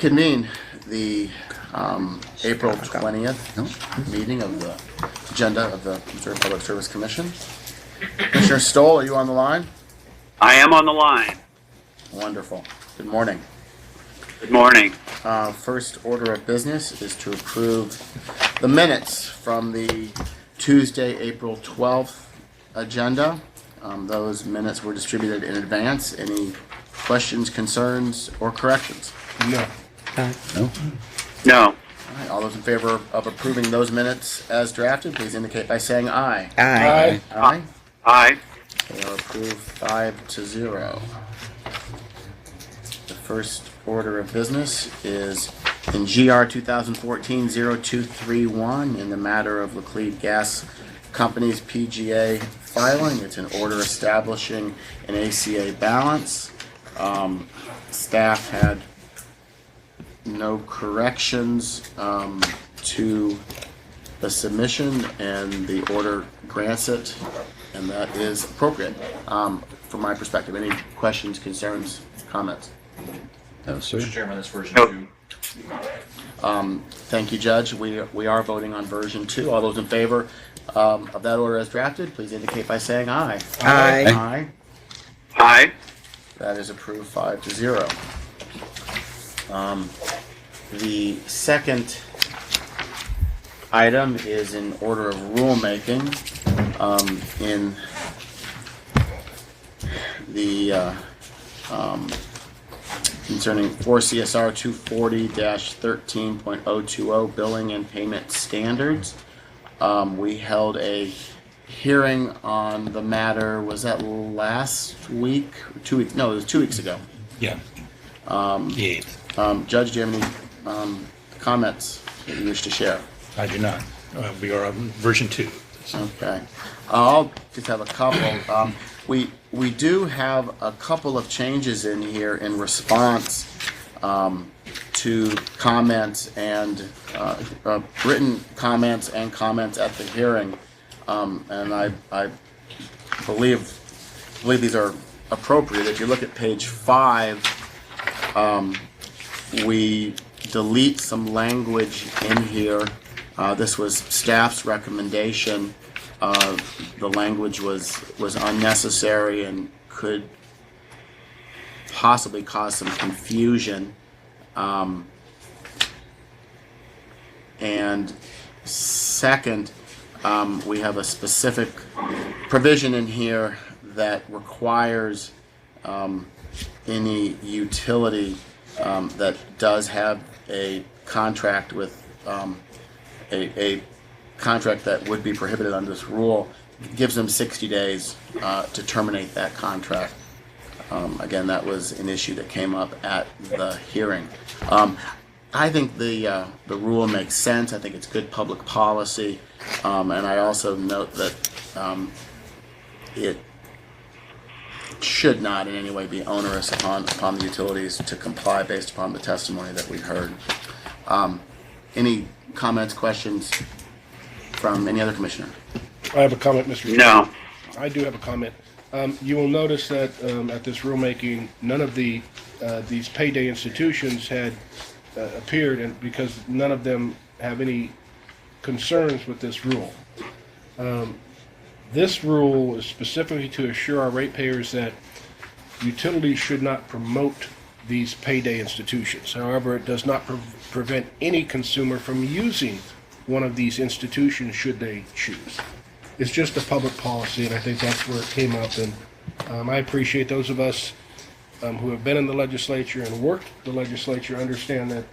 reconvene the April 20th meeting of the agenda of the Missouri Public Service Commission. Commissioner Stoll, are you on the line? I am on the line. Wonderful. Good morning. Good morning. First order of business is to approve the minutes from the Tuesday, April 12th agenda. Those minutes were distributed in advance. Any questions, concerns, or corrections? No. No. All right, all those in favor of approving those minutes as drafted, please indicate by saying aye. Aye. Aye. Aye. They are approved 5-0. The first order of business is in GR 2014-0231 in the matter of Laclede Gas Company's PGA filing. It's an order establishing an ACA balance. Staff had no corrections to the submission, and the order grants it, and that is appropriate from my perspective. Any questions, concerns, comments? No, sir. Mr. Chairman, this version Nope. 2. Thank you, Judge. We are voting on version 2. All those in favor of that order as drafted, please indicate by saying aye. Aye. Aye. Aye. That is approved 5-0. The second item is in order of rulemaking in the concerning 4 CSR 240-13.020 billing and payment standards. We held a hearing on the matter. Was that last week? 2 weeks? No, it was 2 weeks ago. Yeah. The 8th. Judge, do you have any comments that you wish to share? I do not. We are on version 2. Okay. I'll just have a couple. We do have a couple of changes in here in response to comments and written comments and comments at the hearing. And I believe these are appropriate. If you look at page 5, we delete some language in here. This was staff's recommendation. The language was unnecessary and could possibly cause some confusion. And second, we have a specific provision in here that requires any utility that does have a contract with a contract that would be prohibited under this rule, gives them 60 days to terminate that contract. Again, that was an issue that came up at the hearing. I think the rule makes sense. I think it's good public policy, and I also note that it should not in any way be onerous upon the utilities to comply based upon the testimony that we heard. Any comments, questions from any other commissioner? I have a comment, Mr. Chairman. No. I do have a comment. You will notice that at this rulemaking, none of these payday institutions had appeared, and because none of them have any concerns with this rule. This rule is specifically to assure our ratepayers that utilities should not promote these payday institutions. However, it does not prevent any consumer from using one of these institutions should they choose. It's just a public policy, and I think that's where it came up. And I appreciate those of us who have been in the legislature and worked the legislature understand that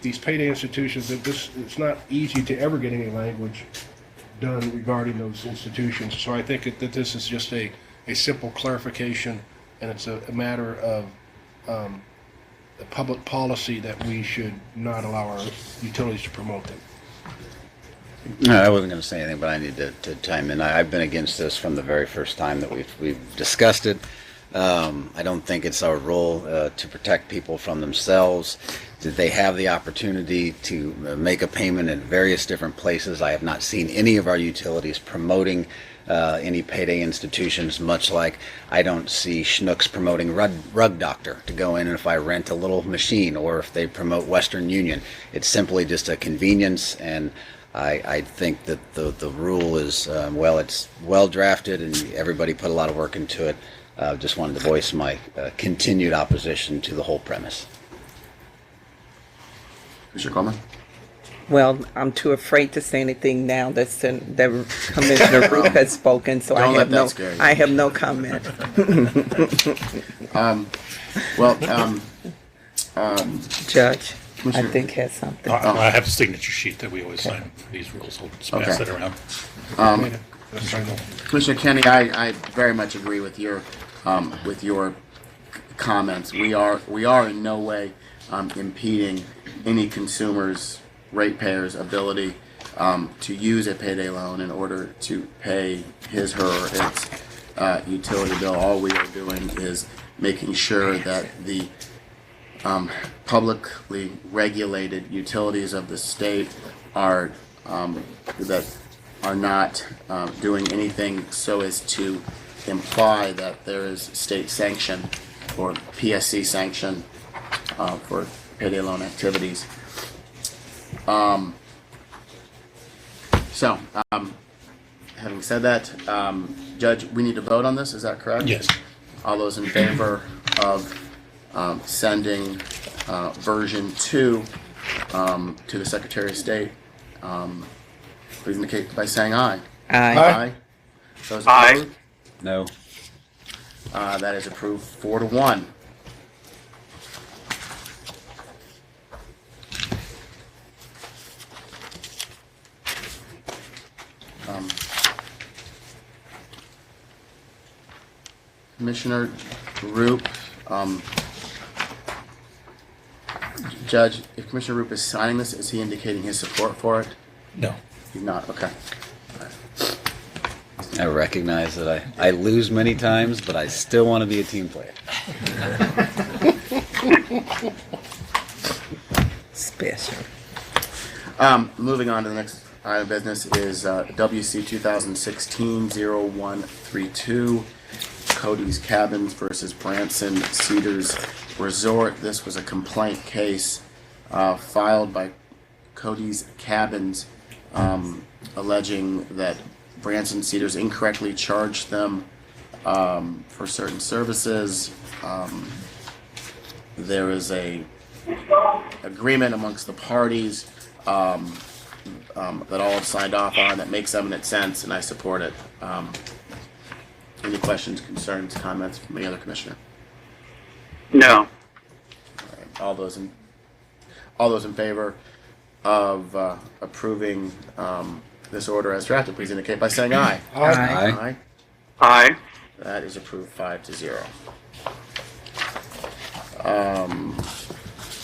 these payday institutions, it's not easy to ever get any language done regarding those institutions. So I think that this is just a simple clarification, and it's a matter of the public policy that we should not allow our utilities to promote them. No, I wasn't going to say anything, but I need to chime in. I've been against this from the very first time that we've discussed it. I don't think it's our role to protect people from themselves. Did they have the opportunity to make a payment in various different places? I have not seen any of our utilities promoting any payday institutions, much like I don't see Schnucks promoting Rug Doctor to go in and if I rent a little machine, or if they promote Western Union. It's simply just a convenience, and I think that the rule is, it's well drafted and everybody put a lot of work into it. Just wanted to voice my continued opposition to the whole premise. Commissioner Coleman? Well, I'm too afraid to say anything now that Commissioner Roop has spoken, so Don't let that scare you. I have no comment. Judge, I Commissioner- think has something. I have a signature sheet that we always sign these rules. I'll just pass Okay. that around. That's final. Commissioner Kenny, I very much agree with your comments. We are in no way impeding any consumer's, ratepayer's ability to use a payday loan in order to pay his, her, or its utility bill. All we are doing is making sure that the publicly regulated utilities of the state are not doing anything so as to imply that there is state sanction or PSC sanction for payday loan activities. Having said that, Judge, we need to vote on this, is that correct? Yes. All those in favor of sending version 2 to the Secretary of State, please indicate by saying aye. Aye. Those Aye. opposed? No. That is approved 4-1. Commissioner Roop, Judge, if Commissioner Roop is signing this, is he indicating his support for it? No. He's not, okay. I recognize that I lose many times, but I still want to be a team player. Special. Moving on to the next item of business is WC 2016-0132, Cody's Cabins versus Branson Cedars Resort. This was a complaint case filed by Cody's Cabins alleging that Branson Cedars incorrectly charged them for certain services. There is a agreement amongst the parties that all have signed off on that makes eminent sense, and I support it. Any questions, concerns, comments from any other commissioner? No. All those in favor of approving this order as drafted, please indicate by saying aye. Aye. Aye. That is approved 5-0.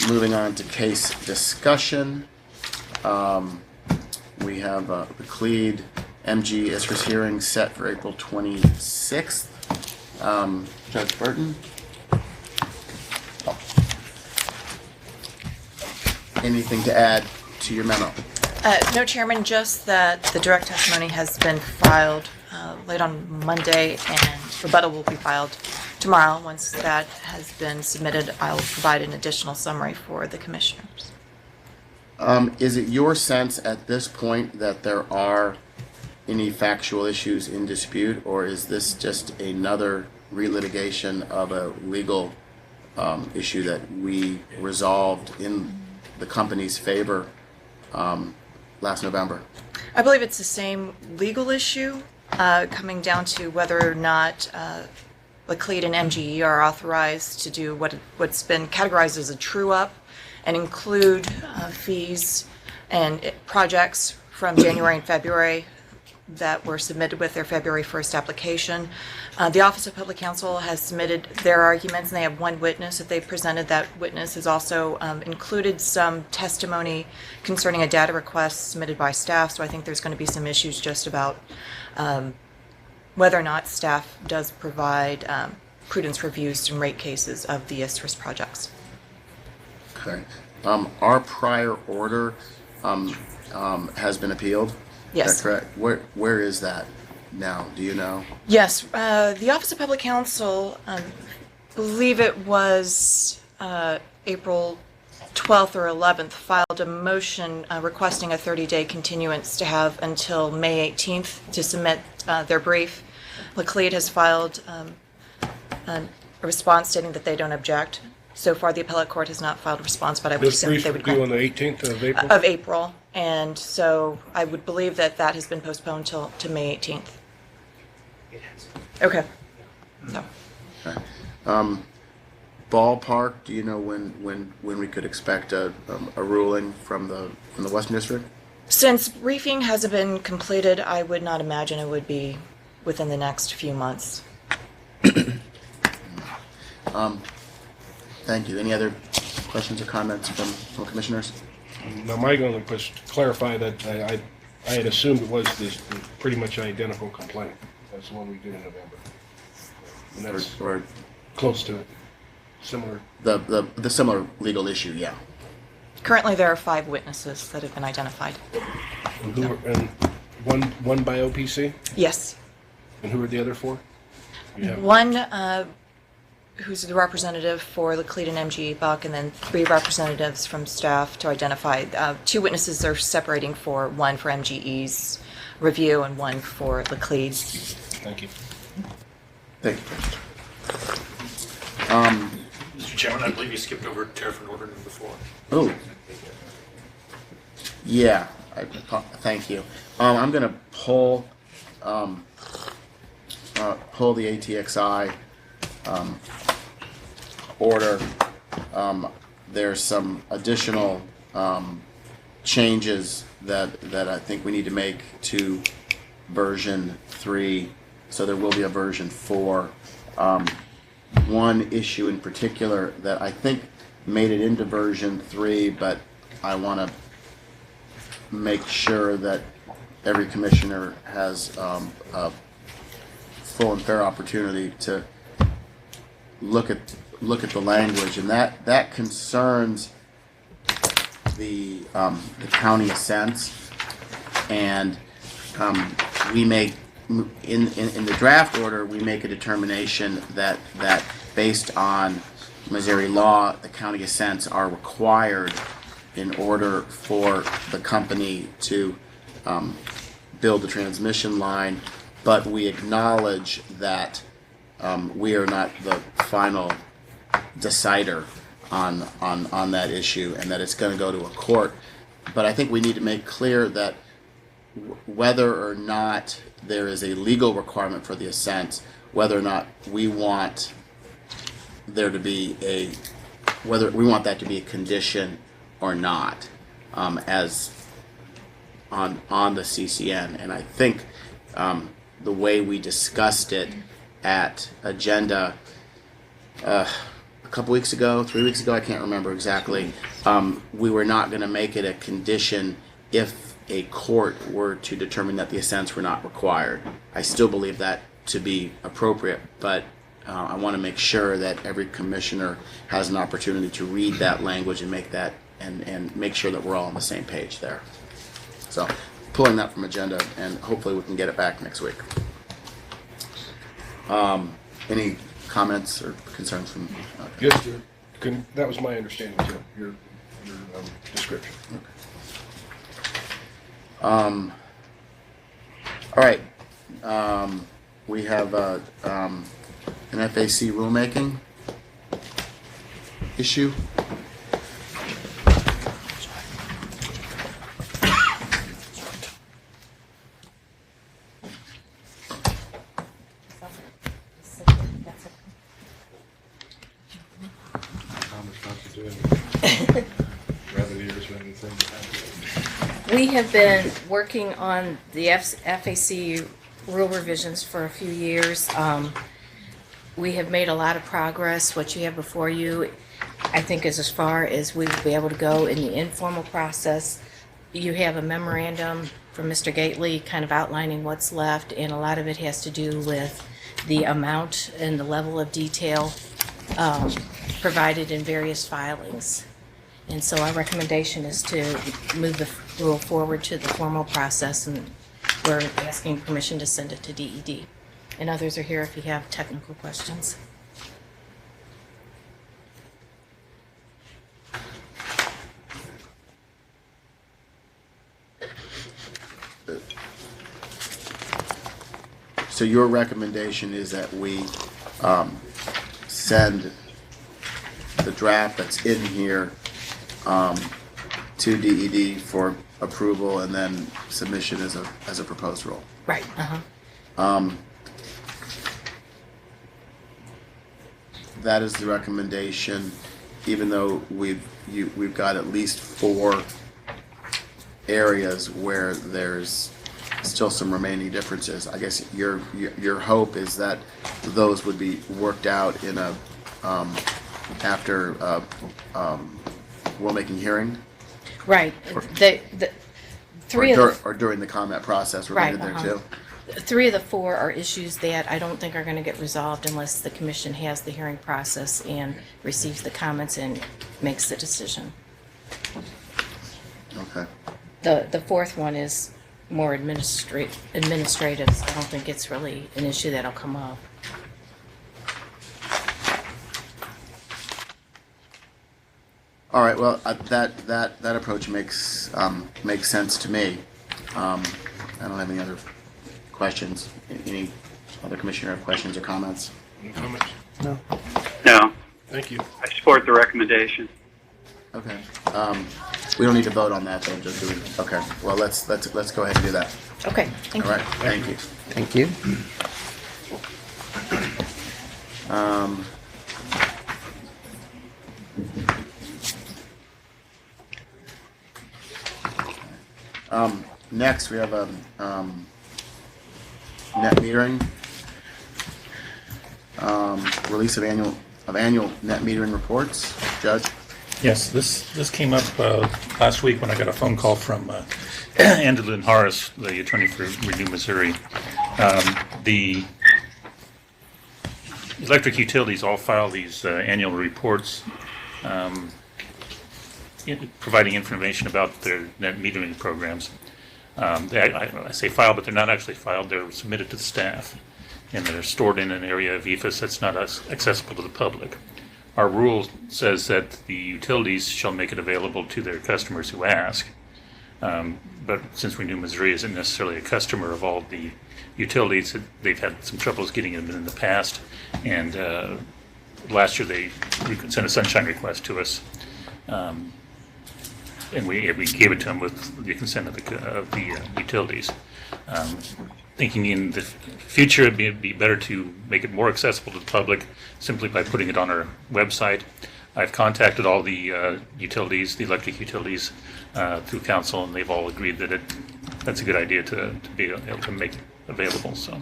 Moving on to case discussion. We have the Cleed MG Iskris hearing set for April 26th. Judge Burton? Anything to add to your memo? No, Chairman, just that the direct testimony has been filed late on Monday, and rebuttal will be filed tomorrow. Once that has been submitted, I'll provide an additional summary for the commissioners. Is it your sense at this point that there are any factual issues in dispute, or is this just another relitigation of a legal issue that we resolved in the company's favor last November? I believe it's the same legal issue, coming down to whether or not Laclede and MGE are authorized to do what's been categorized as a true-up and include fees and projects from January and February that were submitted with their February 1st application. The Office of Public Counsel has submitted their arguments, and they have one witness that they've presented. That witness has also included some testimony concerning a data request submitted by staff, so I think there's going to be some issues just about whether or not staff does provide prudence reviews and rate cases of the ISTRIS projects. Okay. Our prior order has been appealed? Yes. Is that correct? Where is that now? Do you know? Yes, the Office of Public Counsel, believe it was April 12th or 11th, filed a motion requesting a 30-day continuance to have until May 18th to submit their brief. Laclede has filed a response stating that they don't object. So far, the appellate court has not filed a response, but I would This assume brief they will would due on grant the 18th of April? of April, and so I would believe that that has been postponed till to May 18th. Okay. So. Ballpark, do you know when we could expect a ruling from the Western District? Since briefing hasn't been completed, I would not imagine it would be within the next few months. Thank you. Any other questions or comments from commissioners? Now, Mike, only was to clarify that I had assumed it was this pretty much identical complaint. That's the one we did in November. And that's Or close to it, similar. the similar legal issue? Yeah. Currently, there are 5 witnesses that have been identified. And who were, and one by OPC? Yes. And who were the other 4? You have- One who's the representative for Laclede and MGE Buck, and then 3 representatives from staff to identify. 2 witnesses are separating for, one for MGE's review and one for Laclede. Thank you. Thank you. Mr. Chairman, I believe you skipped over tariff and order number 4. Oh. Yeah. Thank you. I'm gonna pull the ATXI order. There's some additional changes that I think we need to make to version 3, so there will be a version 4. One issue in particular that I think made it into version 3, but I want to make sure that every commissioner has a full and fair opportunity to look at the language, and that concerns the county assents, and we make in the draft order we make a determination that based on Missouri law, the county assents are required in order for the company to build the transmission line, but we acknowledge that we are not the final decider on that issue, and that it's going to go to a court. But I think we need to make clear that whether or not there is a legal requirement for the assent, whether or not we want there to be whether we want that to be a condition or not, as on the CCN. And I think the way we discussed it at agenda a couple weeks ago, 3 weeks ago, I can't remember exactly, we were not going to make it a condition if a court were to determine that the assents were not required. I still believe that to be appropriate, but I want to make sure that every commissioner has an opportunity to read that language and make that and make sure that we're all on the same page there. So pulling that from agenda, and hopefully we can get it back next week. Any comments or concerns from? Yes, that was my understanding too, your description. All right. We have an FAC rulemaking issue. We have been working on the FAC rule revisions for a few years. We have made a lot of progress. What you have before you, I think, is as far as we will be able to go in the informal process. You have a memorandum from Mr. Gately kind of outlining what's left, and a lot of it has to do with the amount and the level of detail provided in various filings. And so our recommendation is to move the rule forward to the formal process, and we're asking permission to send it to DED. And others are here if you have technical questions. So your recommendation is that we send the draft that's in here to DED for approval and then submission as a proposed rule. Right. Uh-huh. That is the recommendation, even though we've got at least 4 areas where there's still some remaining differences. I guess your hope is that those would be worked out in a after rulemaking hearing, Right. The three of the or during the comment process Right, related there uh-huh. too. 3 of the 4 are issues that I don't think are going to get resolved unless the commission has the hearing process and receives the comments and makes the decision. Okay. The 4th one is more administrative, so I don't think it's really an issue that'll come up. All right. Well, that approach makes sense to me. I don't have any other questions. Any other commissioner have questions or comments? Any comments? No. Thank you. I support the recommendation. Okay. We don't need to vote on that though. Just do it. Okay. Well, let's go ahead and do that. Okay, thank All you. right. Thank you. Thank you. Next, we have a net metering release of annual net metering reports. Judge. Yes, this came up last week when I got a phone call from Andelin Harris, the attorney for Renew Missouri. The electric utilities all file these annual reports providing information about their net metering programs. I say file, but they're not actually filed. They're submitted to the staff, and they're stored in an area of EFS that's not accessible to the public. Our rule says that the utilities shall make it available to their customers who ask. But since Renew Missouri isn't necessarily a customer of all the utilities, they've had some troubles getting them in the past. And last year they sent a sunshine request to us. And we gave it to them with the consent of the utilities. Thinking in the future it'd be better to make it more accessible to the public simply by putting it on our website. I've contacted all the utilities, the electric utilities, through council, and they've all agreed that that's a good idea to be able to make it available. So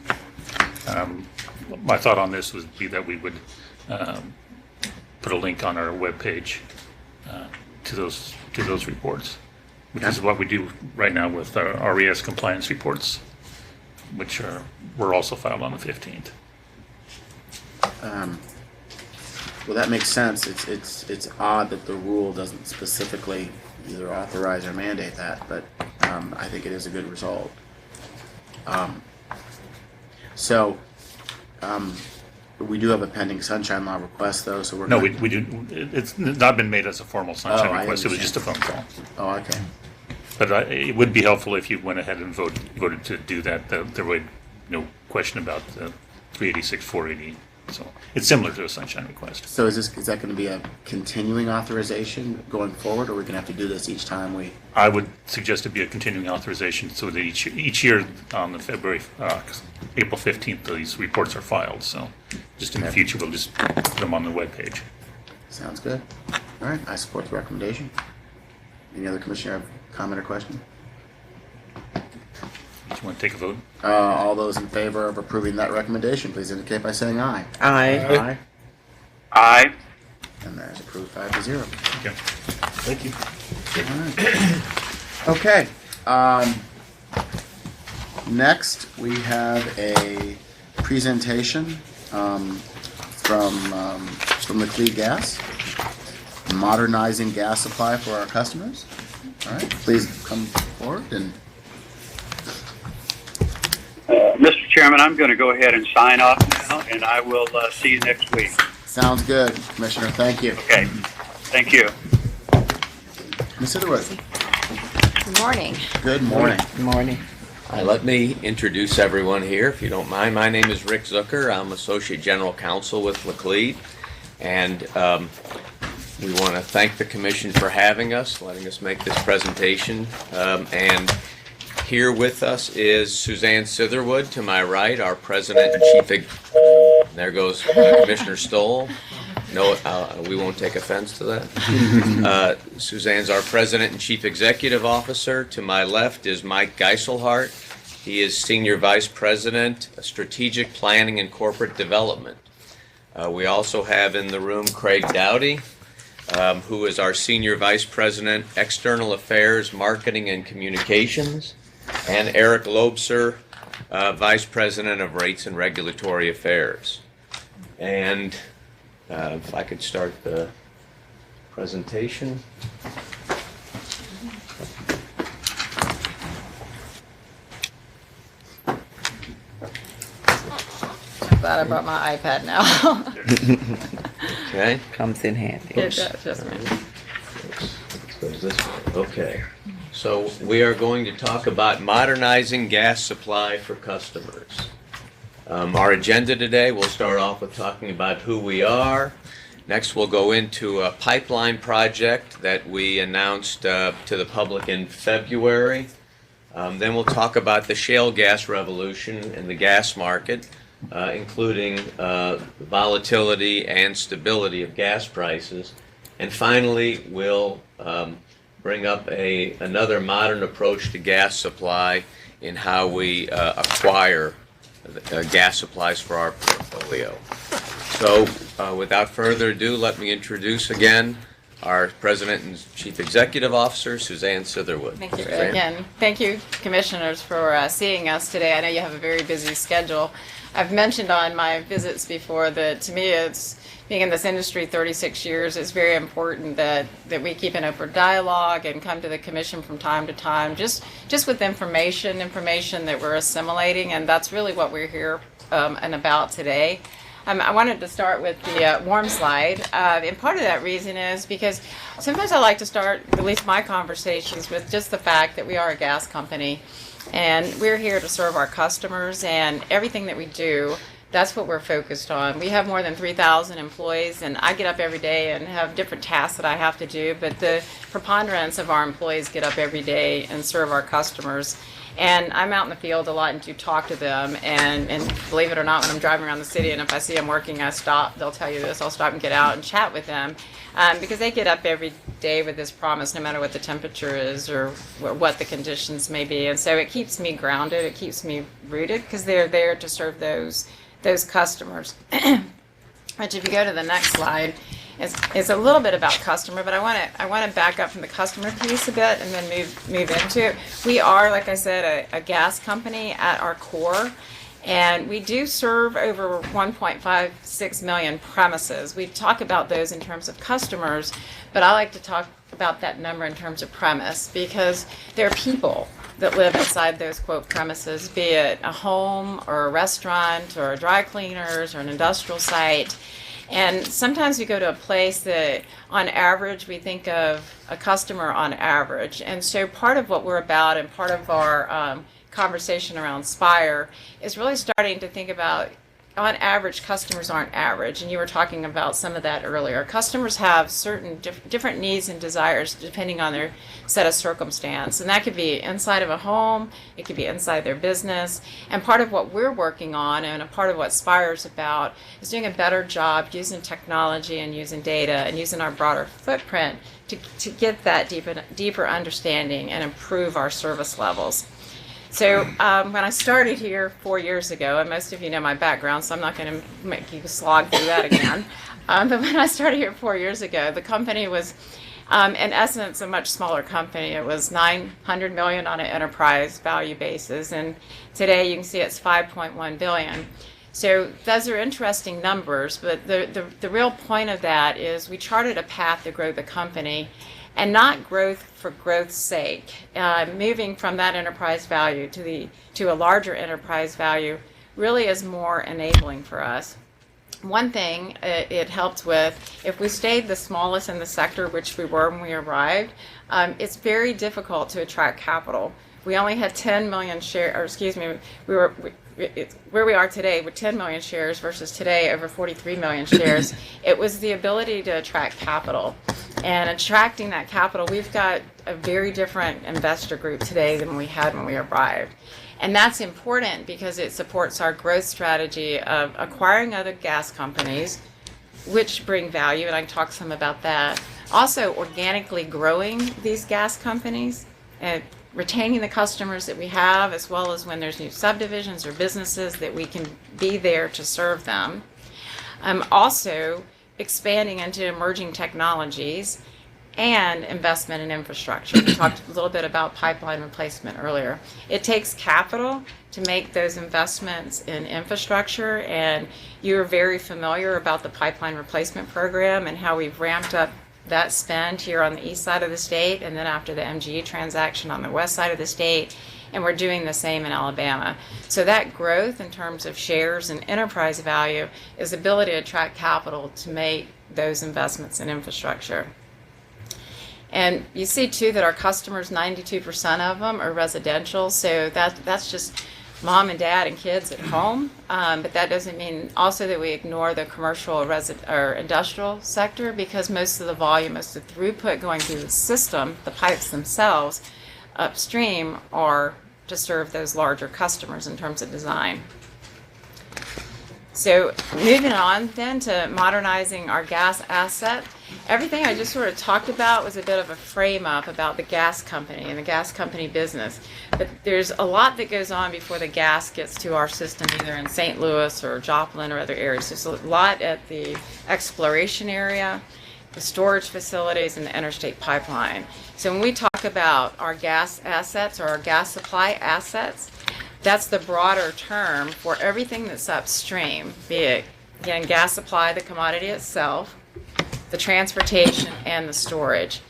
my thought on this would be that we would put a link on our webpage to those reports, which is what we do right now with our RES compliance reports, which were also filed on the 15th. Well, that makes sense. It's odd that the rule doesn't specifically either authorize or mandate that, but I think it is a good result. We do have a pending sunshine law request, though, so we're No, going we do. It's not been made as a formal sunshine I request. It was just a phone understand. call. Oh, okay. But it would be helpful if you went ahead and voted to do that. There would no question about the 386, 480. So it's similar to a sunshine request. So is that going to be a continuing authorization going forward, or are we going to have to do this each time we? I would suggest it be a continuing authorization so that each year on the April 15th, these reports are filed. So just in the future, we'll just put them on the webpage. Sounds good. All right, I support the recommendation. Any other commissioner have comment or question? Do you want to take a vote? All those in favor of approving that recommendation, please indicate by saying aye. Aye. Aye. Aye. And that is approved 5-0. Okay. Thank you. Okay. Next, we have a presentation from Laclede Gas, modernizing gas supply for our customers. All right, please come forward and. Mr. Chairman, I'm going to go ahead and sign off now, and I will see you next week. Sounds good, Commissioner. Thank you. Okay. Thank you. Ms. Itterwood, Good morning. good morning. Morning. Let me introduce everyone here, if you don't mind. My name is Rick Zucker. I'm Associate General Counsel with Laclede. And we want to thank the Commission for having us, letting us make this presentation. And here with us is Suzanne Sitherwood to my right, our President and there goes Commissioner Stoll. No, we won't take offense to that. Suzanne's our President and Chief Executive Officer. To my left is Mike Geiselhart. He is Senior Vice President, Strategic Planning and Corporate Development. We also have in the room Craig Dowdy, who is our Senior Vice President, External Affairs, Marketing and Communications, and Eric Lobser, Vice President of Rates and Regulatory Affairs. And if I could start the presentation. Glad I brought my iPad now. Okay. Comes in handy. It does, yes, ma'am. Let's go this way. Okay. So we are going to talk about modernizing gas supply for customers. Our agenda today, we'll start off with talking about who we are. Next, we'll go into a pipeline project that we announced to the public in February. Then we'll talk about the shale gas revolution in the gas market, including volatility and stability of gas prices. And finally, we'll bring up another modern approach to gas supply in how we acquire gas supplies for our portfolio. So without further ado, let me introduce again our President and Chief Executive Officer, Suzanne Sitherwood. Thank you Suzanne? again. Thank you, Commissioners, for seeing us today. I know you have a very busy schedule. I've mentioned on my visits before that to me it's being in this industry 36 years, it's very important that we keep an open dialogue and come to the Commission from time to time, just with information that we're assimilating, and that's really what we're here and about today. I wanted to start with the warm slide, and part of that reason is because sometimes I like to start, at least my conversations, with just the fact that we are a gas company, and we're here to serve our customers, and everything that we do, that's what we're focused on. We have more than 3,000 employees, and I get up every day and have different tasks that I have to do, but the preponderance of our employees get up every day and serve our customers. And I'm out in the field a lot and do talk to them, and believe it or not, when I'm driving around the city and if I see them working, I stop. They'll tell you this. I'll stop and get out and chat with them because they get up every day with this promise, no matter what the temperature is or what the conditions may be. And so it keeps me grounded. It keeps me rooted because they're there to serve those customers. Which, if you go to the next slide, it's a little bit about customer, but I want to back up from the customer piece a bit and then move into it. We are, like I said, a gas company at our core, and we do serve over 1.56 million premises. We talk about those in terms of customers, but I like to talk about that number in terms of premise because there are people that live inside those quote premises, be it a home or a restaurant or a dry cleaners or an industrial site. And sometimes we go to a place that on average we think of a customer on average. And so part of what we're about and part of our conversation around Spire is really starting to think about on average, customers aren't average, and you were talking about some of that earlier. Customers have certain different needs and desires depending on their set of circumstance, and that could be inside of a home, it could be inside their business, and part of what we're working on and a part of what Spire's about is doing a better job using technology and using data and using our broader footprint to get that deeper understanding and improve our service levels. So when I started here 4 years ago, and most of you know my background, so I'm not going to make you slog through that again. But when I started here 4 years ago, the company was, in essence, a much smaller company. It was $900 million on an enterprise value basis, and today you can see it's $5.1 billion. So those are interesting numbers, but the real point of that is we charted a path to grow the company, and not growth for growth's sake. Moving from that enterprise value to a larger enterprise value really is more enabling for us. One thing it helped with, if we stayed the smallest in the sector, which we were when we arrived, it's very difficult to attract capital. We only had 10 million shares, or excuse me, where we are today with 10 million shares versus today over 43 million shares. It was the ability to attract capital. And attracting that capital, we've got a very different investor group today than we had when we arrived. And that's important because it supports our growth strategy of acquiring other gas companies, which bring value, and I can talk some about that. Also, organically growing these gas companies and retaining the customers that we have, as well as when there's new subdivisions or businesses that we can be there to serve them. Also, expanding into emerging technologies and investment in infrastructure. We talked a little bit about pipeline replacement earlier. It takes capital to make those investments in infrastructure, and you're very familiar about the pipeline replacement program and how we've ramped up that spend here on the east side of the state, and then after the MGE transaction on the west side of the state, and we're doing the same in Alabama. So that growth in terms of shares and enterprise value is the ability to attract capital to make those investments in infrastructure. And you see too that our customers, 92% of them are residential, so that's just mom and dad and kids at home, but that doesn't mean also that we ignore the commercial or industrial sector, because most of the volume, most of the throughput going through the system, the pipes themselves upstream, are to serve those larger customers in terms of design. So moving on then to modernizing our gas asset. Everything I just sort of talked about was a bit of a frame up about the gas company and the gas company business. But there's a lot that goes on before the gas gets to our system, either in St. Louis or Joplin or other areas. There's a lot at the exploration area, the storage facilities, and the interstate pipeline. So when we talk about our gas assets or our gas supply assets, that's the broader term for everything that's upstream, be it, again, gas supply, the commodity itself, the transportation, and the storage.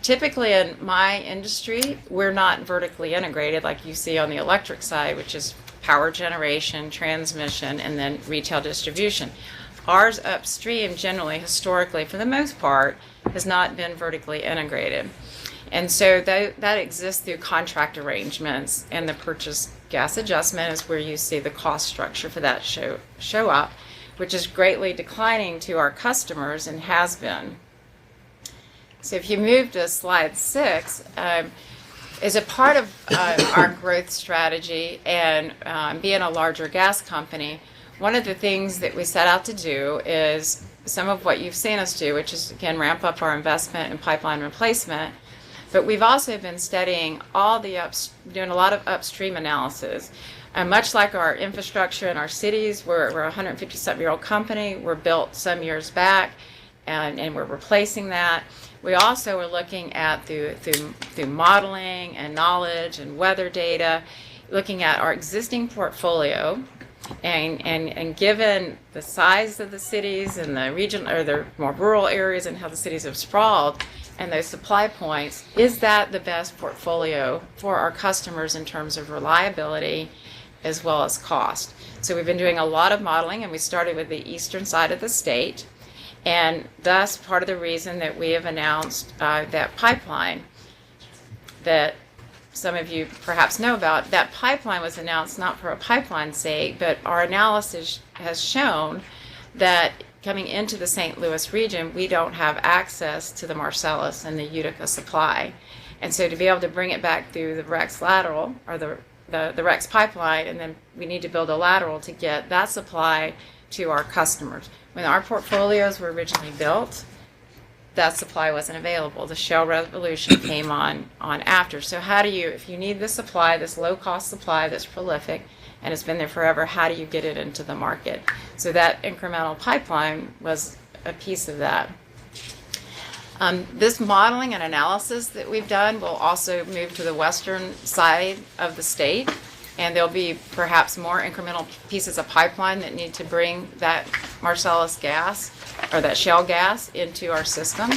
Typically in my industry, we're not vertically integrated like you see on the electric side, which is power generation, transmission, and then retail distribution. Ours upstream, generally, historically, for the most part, has not been vertically integrated. And so that exists through contract arrangements, and the purchase gas adjustment is where you see the cost structure for that show up, which is greatly declining to our customers and has been. So if you move to slide 6, as a part of our growth strategy and being a larger gas company, one of the things that we set out to do is some of what you've seen us do, which is, again, ramp up our investment in pipeline replacement. But we've also been studying doing a lot of upstream analysis. Much like our infrastructure in our cities, we're a 150-something-year-old company. We're built some years back, and we're replacing that. We also are looking at through modeling and knowledge and weather data, looking at our existing portfolio, and given the size of the cities and the region or the more rural areas and how the cities have sprawled and those supply points, is that the best portfolio for our customers in terms of reliability as well as cost? So we've been doing a lot of modeling, and we started with the eastern side of the state, and thus part of the reason that we have announced that pipeline that some of you perhaps know about. That pipeline was announced not for a pipeline's sake, but our analysis has shown that coming into the St. Louis region, we don't have access to the Marcellus and the Utica supply. And so to be able to bring it back through the Rex lateral, or the Rex pipeline, and then we need to build a lateral to get that supply to our customers. When our portfolios were originally built, that supply wasn't available. The shale revolution came on after. So how do you, if you need this supply, this low-cost supply that's prolific and it's been there forever, how do you get it into the market? So that incremental pipeline was a piece of that. This modeling and analysis that we've done will also move to the western side of the state. And there'll be perhaps more incremental pieces of pipeline that need to bring that Marcellus gas or that shale gas into our system.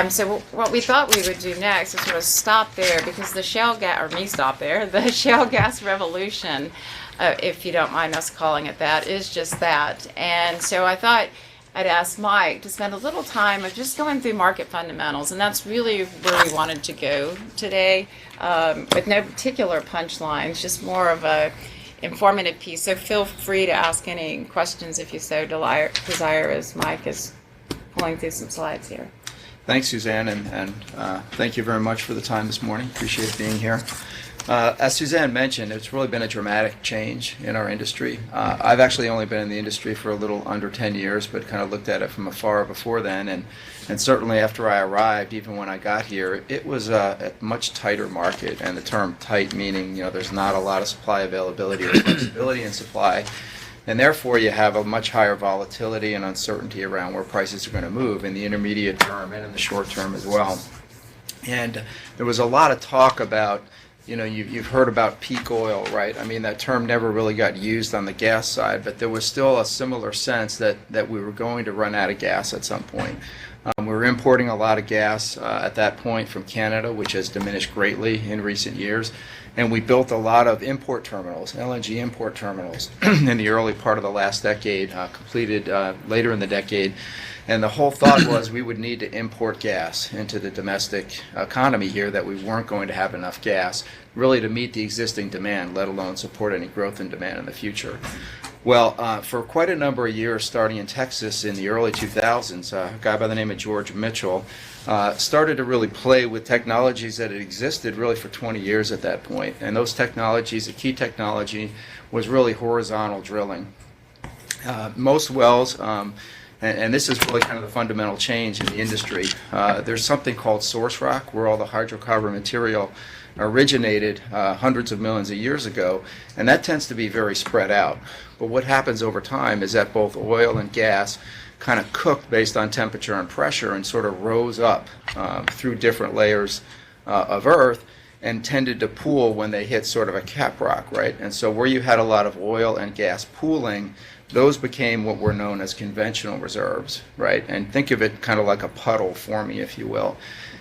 So what we thought we would do next is sort of stop there, because the shale gas, or me stop there, the shale gas revolution, if you don't mind us calling it that, is just that. And so I thought I'd ask Mike to spend a little time of just going through market fundamentals, and that's really where we wanted to go today, with no particular punchlines, just more of a informative piece. So feel free to ask any questions if you so desire as Mike is pulling through some slides here. Thanks, Suzanne, and thank you very much for the time this morning. Appreciate being here. As Suzanne mentioned, it's really been a dramatic change in our industry. I've actually only been in the industry for a little under 10 years, but kind of looked at it from afar before then. And certainly after I arrived, even when I got here, it was a much tighter market. And the term tight meaning, there's not a lot of supply availability or flexibility in supply. And therefore, you have a much higher volatility and uncertainty around where prices are going to move in the intermediate term and in the short term as well. And there was a lot of talk about, you've heard about peak oil, right? I mean, that term never really got used on the gas side, but there was still a similar sense that we were going to run out of gas at some point. We were importing a lot of gas at that point from Canada, which has diminished greatly in recent years. And we built a lot of import terminals, LNG import terminals, in the early part of the last decade, completed later in the decade. And the whole thought was we would need to import gas into the domestic economy here, that we weren't going to have enough gas really to meet the existing demand, let alone support any growth in demand in the future. Well, for quite a number of years, starting in Texas in the early 2000s, a guy by the name of George Mitchell started to really play with technologies that had existed really for 20 years at that point. And those technologies, the key technology, was really horizontal drilling. Most wells, and this is really kind of the fundamental change in the industry, there's something called source rock, where all the hydrocarbon material originated hundreds of millions of years ago, and that tends to be very spread out. But what happens over time is that both oil and gas kind of cooked based on temperature and pressure and sort of rose up through different layers of earth and tended to pool when they hit sort of a cap rock, right? And so where you had a lot of oil and gas pooling, those became what were known as conventional reserves, right? And think of it kind of like a puddle forming, if you will.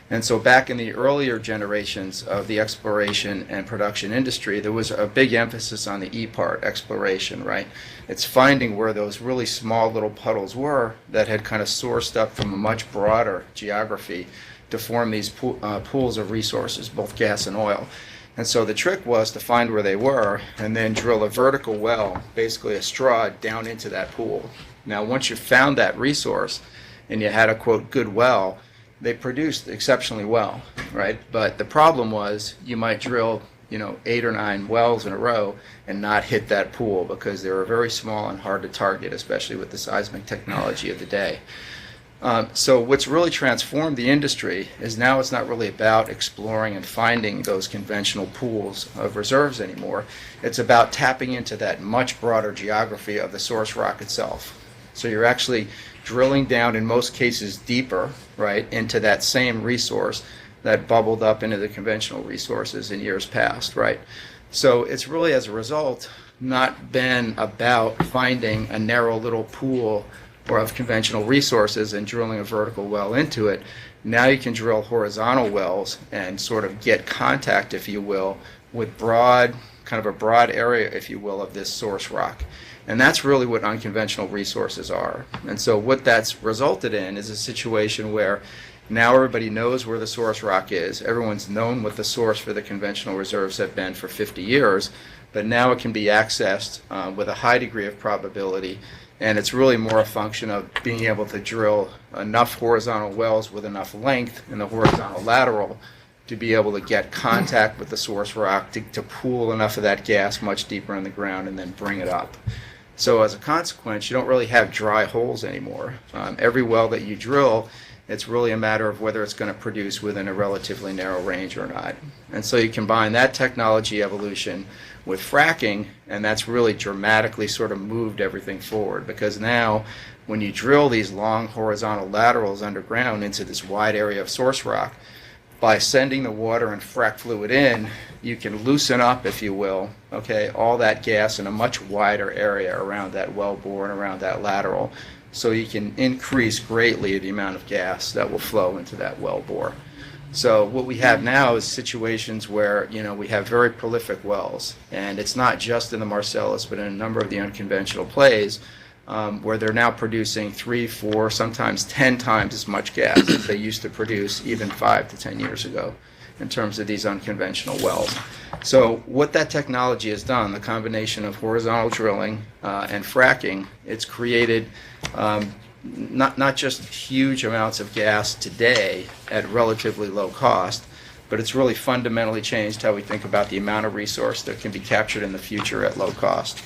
And so back in the earlier generations of the exploration and production industry, there was a big emphasis on the E part, exploration, right? It's finding where those really small little puddles were that had kind of sourced up from a much broader geography to form these pools of resources, both gas and oil. And so the trick was to find where they were and then drill a vertical well, basically a straw, down into that pool. Now, once you found that resource and you had a, quote, good well, they produced exceptionally well, right? But the problem was you might drill, 8 or 9 wells in a row and not hit that pool because they were very small and hard to target, especially with the seismic technology of the day. So what's really transformed the industry is now it's not really about exploring and finding those conventional pools of reserves anymore. It's about tapping into that much broader geography of the source rock itself. So you're actually drilling down, in most cases deeper, right, into that same resource that bubbled up into the conventional resources in years past, right? So it's really, as a result, not been about finding a narrow little pool or of conventional resources and drilling a vertical well into it. Now you can drill horizontal wells and sort of get contact, if you will, with kind of a broad area, if you will, of this source rock. And that's really what unconventional resources are. And so what that's resulted in is a situation where now everybody knows where the source rock is. Everyone's known what the source for the conventional reserves have been for 50 years, but now it can be accessed with a high degree of probability. And it's really more a function of being able to drill enough horizontal wells with enough length in the horizontal lateral to be able to get contact with the source rock to pool enough of that gas much deeper in the ground and then bring it up. So as a consequence, you don't really have dry holes anymore. Every well that you drill, it's really a matter of whether it's going to produce within a relatively narrow range or not. And so you combine that technology evolution with fracking, and that's really dramatically sort of moved everything forward, because now when you drill these long horizontal laterals underground into this wide area of source rock, by sending the water and frac fluid in, you can loosen up, if you will, okay, all that gas in a much wider area around that wellbore and around that lateral. So you can increase greatly the amount of gas that will flow into that wellbore. So what we have now is situations where, we have very prolific wells, and it's not just in the Marcellus, but in a number of the unconventional plays, where they're now producing 3, 4, sometimes 10 times as much gas as they used to produce even 5 to 10 years ago in terms of these unconventional wells. So what that technology has done, the combination of horizontal drilling and fracking, it's created not just huge amounts of gas today at relatively low cost, but it's really fundamentally changed how we think about the amount of resource that can be captured in the future at low cost.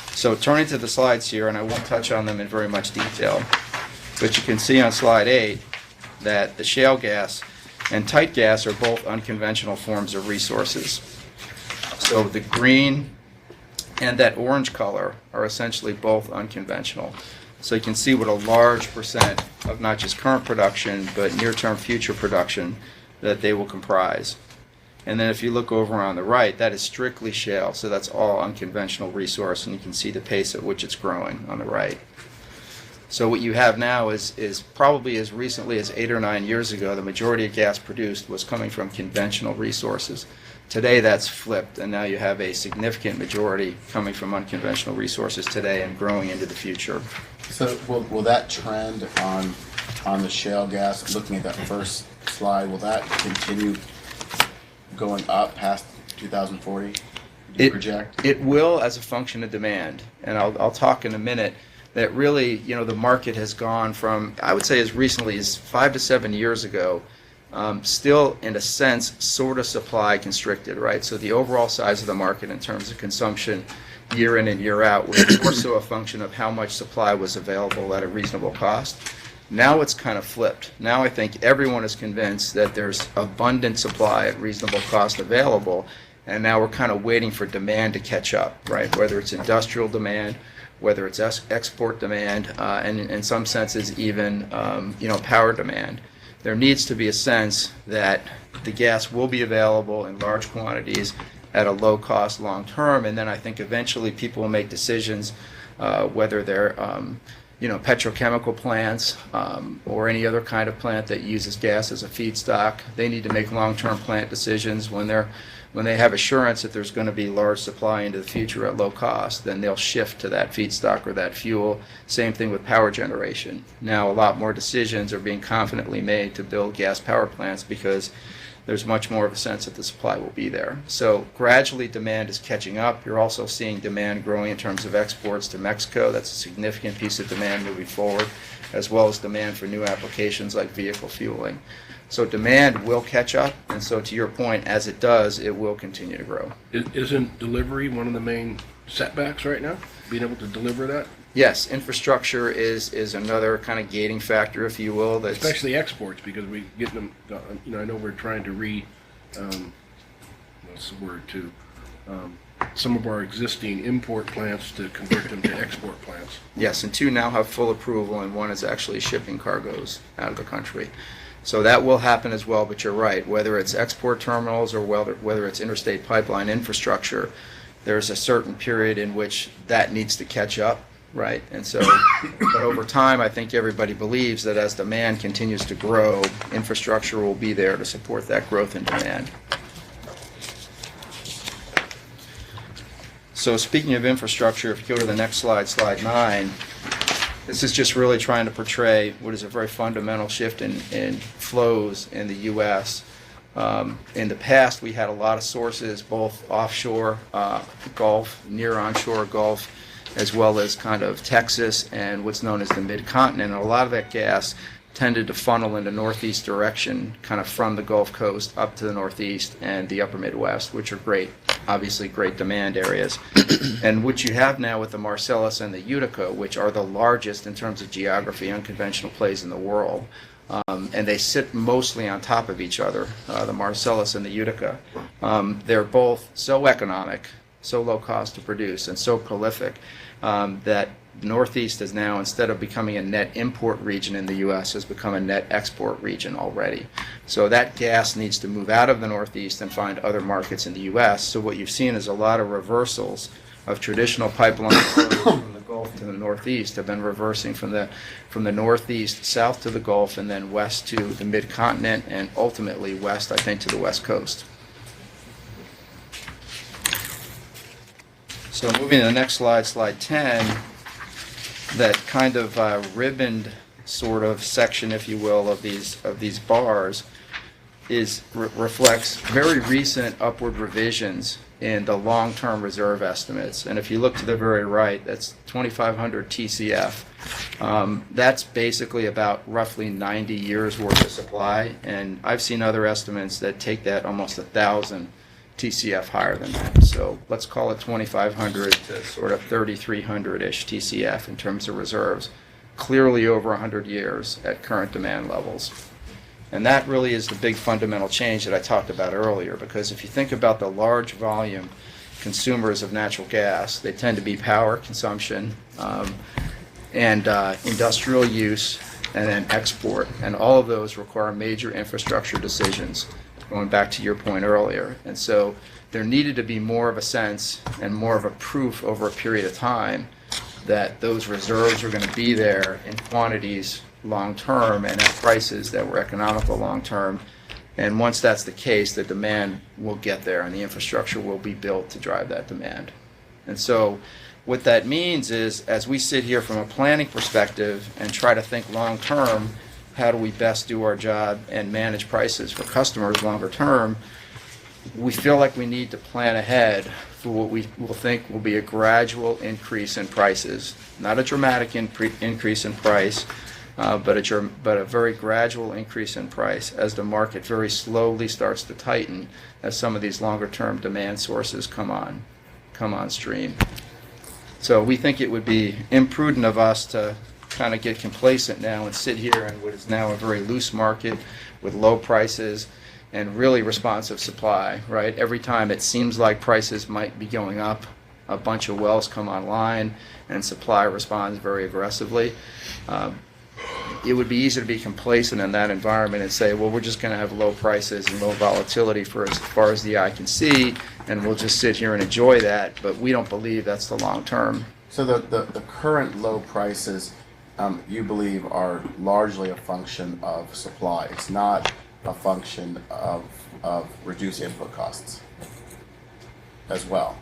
So turning to the slides here, and I won't touch on them in very much detail, but you can see on slide 8 that the shale gas and tight gas are both unconventional forms of resources. So the green and that orange color are essentially both unconventional. So you can see what a large percent of not just current production, but near-term future production that they will comprise. And then if you look over on the right, that is strictly shale, so that's all unconventional resource, and you can see the pace at which it's growing on the right. So what you have now is probably as recently as 8 or 9 years ago, the majority of gas produced was coming from conventional resources. Today that's flipped, and now you have a significant majority coming from unconventional resources today and growing into the future. So will that trend on the shale gas, looking at that first slide, will that continue going up past 2040? Do you project? It will, as a function of demand, and I'll talk in a minute that really, the market has gone from, I would say as recently as 5 to 7 years ago, still in a sense sort of supply constricted, right? So the overall size of the market in terms of consumption year in and year out was more so a function of how much supply was available at a reasonable cost. Now it's kind of flipped. Now I think everyone is convinced that there's abundant supply at reasonable cost available, and now we're kind of waiting for demand to catch up, right? Whether it's industrial demand, whether it's export demand, and in some senses even power demand. There needs to be a sense that the gas will be available in large quantities at a low cost long term, and then I think eventually people will make decisions whether they're petrochemical plants or any other kind of plant that uses gas as a feedstock. They need to make long-term plant decisions when they have assurance that there's going to be large supply into the future at low cost. Then they'll shift to that feedstock or that fuel. Same thing with power generation. Now a lot more decisions are being confidently made to build gas power plants because there's much more of a sense that the supply will be there. So gradually demand is catching up. You're also seeing demand growing in terms of exports to Mexico. That's a significant piece of demand moving forward, as well as demand for new applications like vehicle fueling. So demand will catch up, and so to your point, as it does, it will continue to grow. Isn't delivery one of the main setbacks right now? Being able to deliver that? Yes, infrastructure is another kind of gating factor, if you will. That's especially exports, because we get them. I know we're trying to some of our existing import plants to convert them to export plants. Yes, and 2 now have full approval, and 1 is actually shipping cargoes out of the country. So that will happen as well. But you're right. Whether it's export terminals or whether it's interstate pipeline infrastructure, there's a certain period in which that needs to catch up. Right, and so, but over time, I think everybody believes that as demand continues to grow, infrastructure will be there to support that growth in demand. So speaking of infrastructure, if you go to the next slide, slide 9, this is just really trying to portray what is a very fundamental shift in flows in the U.S. In the past, we had a lot of sources, both offshore Gulf, near onshore Gulf, as well as kind of Texas and what's known as the mid-continent. And a lot of that gas tended to funnel in the northeast direction, kind of from the Gulf Coast up to the northeast and the upper Midwest, which are great, obviously great demand areas. And what you have now with the Marcellus and the Utica, which are the largest in terms of geography, unconventional plays in the world, and they sit mostly on top of each other, the Marcellus and the Utica. They're both so economic, so low cost to produce, and so prolific that the Northeast is now, instead of becoming a net import region in the U.S., has become a net export region already. So that gas needs to move out of the Northeast and find other markets in the U.S. So what you've seen is a lot of reversals of traditional pipeline flows from the Gulf to the Northeast have been reversing from the Northeast south to the Gulf and then west to the mid-continent and ultimately west, I think, to the West Coast. So moving to the next slide, slide 10, that kind of ribboned sort of section, if you will, of these bars reflects very recent upward revisions in the long-term reserve estimates. And if you look to the very right, that's 2,500 TCF. That's basically about roughly 90 years worth of supply. And I've seen other estimates that take that almost 1,000 TCF higher than that. So let's call it 2,500 to sort of 3,300-ish TCF in terms of reserves, clearly over 100 years at current demand levels. And that really is the big fundamental change that I talked about earlier, because if you think about the large volume consumers of natural gas, they tend to be power consumption and industrial use and then export. And all of those require major infrastructure decisions, going back to your point earlier. And so there needed to be more of a sense and more of a proof over a period of time that those reserves were going to be there in quantities long term and at prices that were economical long term. And once that's the case, the demand will get there and the infrastructure will be built to drive that demand. And so what that means is, as we sit here from a planning perspective and try to think long term, how do we best do our job and manage prices for customers longer term, we feel like we need to plan ahead for what we will think will be a gradual increase in prices. Not a dramatic increase in price, but a very gradual increase in price as the market very slowly starts to tighten as some of these longer term demand sources come on stream. So we think it would be imprudent of us to kind of get complacent now and sit here in what is now a very loose market with low prices and really responsive supply, right? Every time it seems like prices might be going up, a bunch of wells come online and supply responds very aggressively. It would be easy to be complacent in that environment and say, well, we're just going to have low prices and low volatility for as far as the eye can see, and we'll just sit here and enjoy that, but we don't believe that's the long term. So the current low prices, you believe, are largely a function of supply. It's not a function of reduced input costs as well.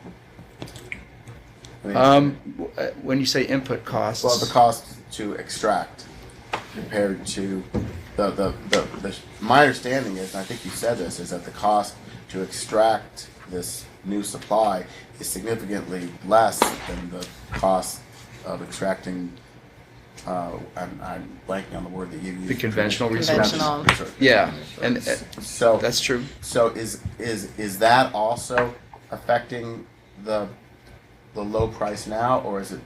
I mean, When you say input costs, well, the cost to extract compared to my understanding is, and I think you said this, is that the cost to extract this new supply is significantly less than the cost of extracting, I'm blanking on the word that you used. the conventional resources. Conventional. Yeah, and So that's true. So is that also affecting the low price now, or is it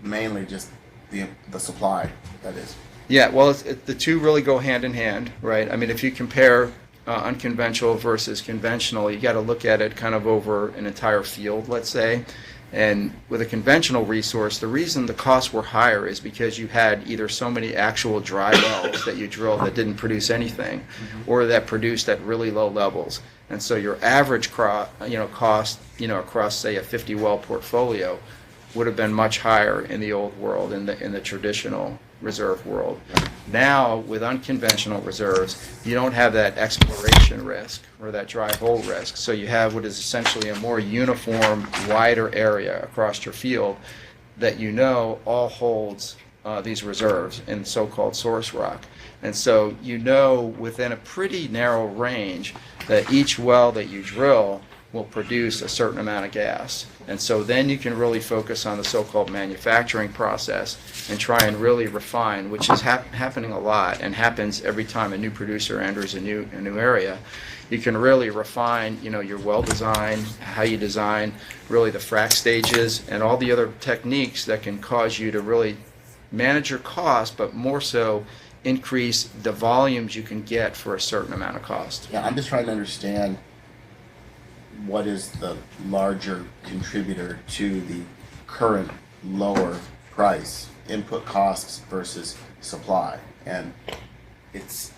mainly just the supply that is? Yeah, well, the two really go hand in hand, right? I mean, if you compare unconventional versus conventional, you got to look at it kind of over an entire field, let's say. And with a conventional resource, the reason the costs were higher is because you had either so many actual dry wells that you drilled that didn't produce anything, or that produced at really low levels. And so your average cost, across say a 50 well portfolio, would have been much higher in the old world, in the traditional reserve world. Now, with unconventional reserves, you don't have that exploration risk or that dry hole risk. So you have what is essentially a more uniform, wider area across your field that all holds these reserves in so-called source rock. And so within a pretty narrow range that each well that you drill will produce a certain amount of gas. And so then you can really focus on the so-called manufacturing process and try and really refine, which is happening a lot and happens every time a new producer enters a new area. You can really refine, your well design, how you design really the frac stages and all the other techniques that can cause you to really manage your cost, but more so increase the volumes you can get for a certain amount of cost. Yeah, I'm just trying to understand what is the larger contributor to the current lower price, input costs versus supply. And it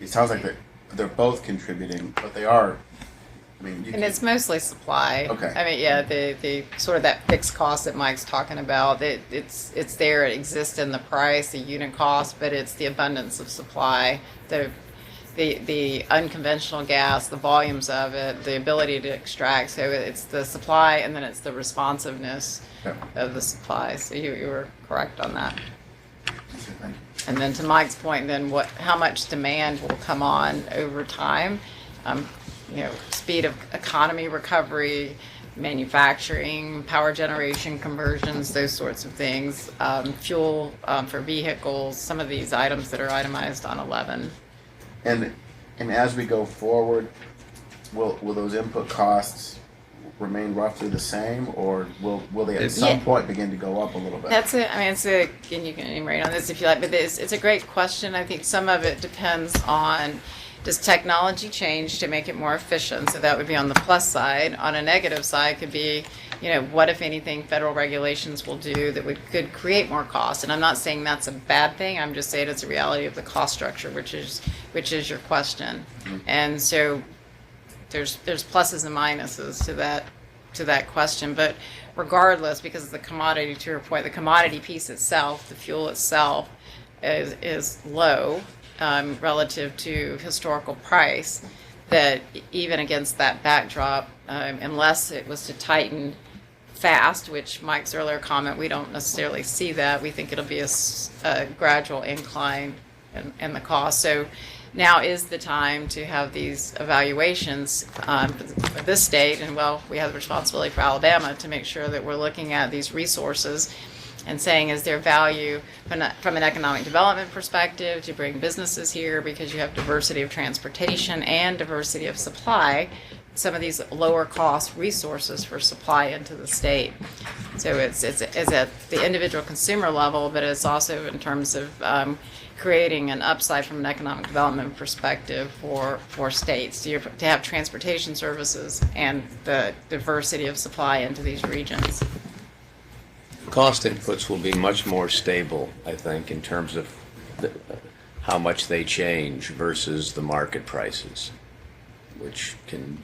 sounds like they're both contributing, but they are, And it's mostly supply. Okay. I mean, yeah, the sort of that fixed cost that Mike's talking about, it's there, it exists in the price, the unit cost, but it's the abundance of supply, the unconventional gas, the volumes of it, the ability to extract. So it's the supply, and then it's the responsiveness of the supply. So you were correct on that. And then to Mike's point, then how much demand will come on over time? Speed of economy recovery, manufacturing, power generation conversions, those sorts of things, fuel for vehicles, some of these items that are itemized on 11. And as we go forward, will those input costs remain roughly the same, or will they at some point begin to go up a little bit? That's it. I mean, and you can enumerate on this if you like, but it's a great question. I think some of it depends on, does technology change to make it more efficient? So that would be on the plus side. On a negative side could be, what if anything federal regulations will do that could create more costs? And I'm not saying that's a bad thing. I'm just saying it's a reality of the cost structure, which is your question. Mm-hmm. And so there's pluses and minuses to that question. But regardless, because of the commodity, to your point, the commodity piece itself, the fuel itself, is low. Relative to historical price, that even against that backdrop, unless it was to tighten fast, which Mike's earlier comment, we don't necessarily see that. We think it'll be a gradual incline in the cost. So now is the time to have these evaluations for this state, and we have the responsibility for Alabama to make sure that we're looking at these resources and saying, is there value from an economic development perspective to bring businesses here because you have diversity of transportation and diversity of supply, some of these lower cost resources for supply into the state. So it's at the individual consumer level, but it's also in terms of creating an upside from an economic development perspective for states to have transportation services and the diversity of supply into these regions. Cost inputs will be much more stable, I think, in terms of how much they change versus the market prices, which can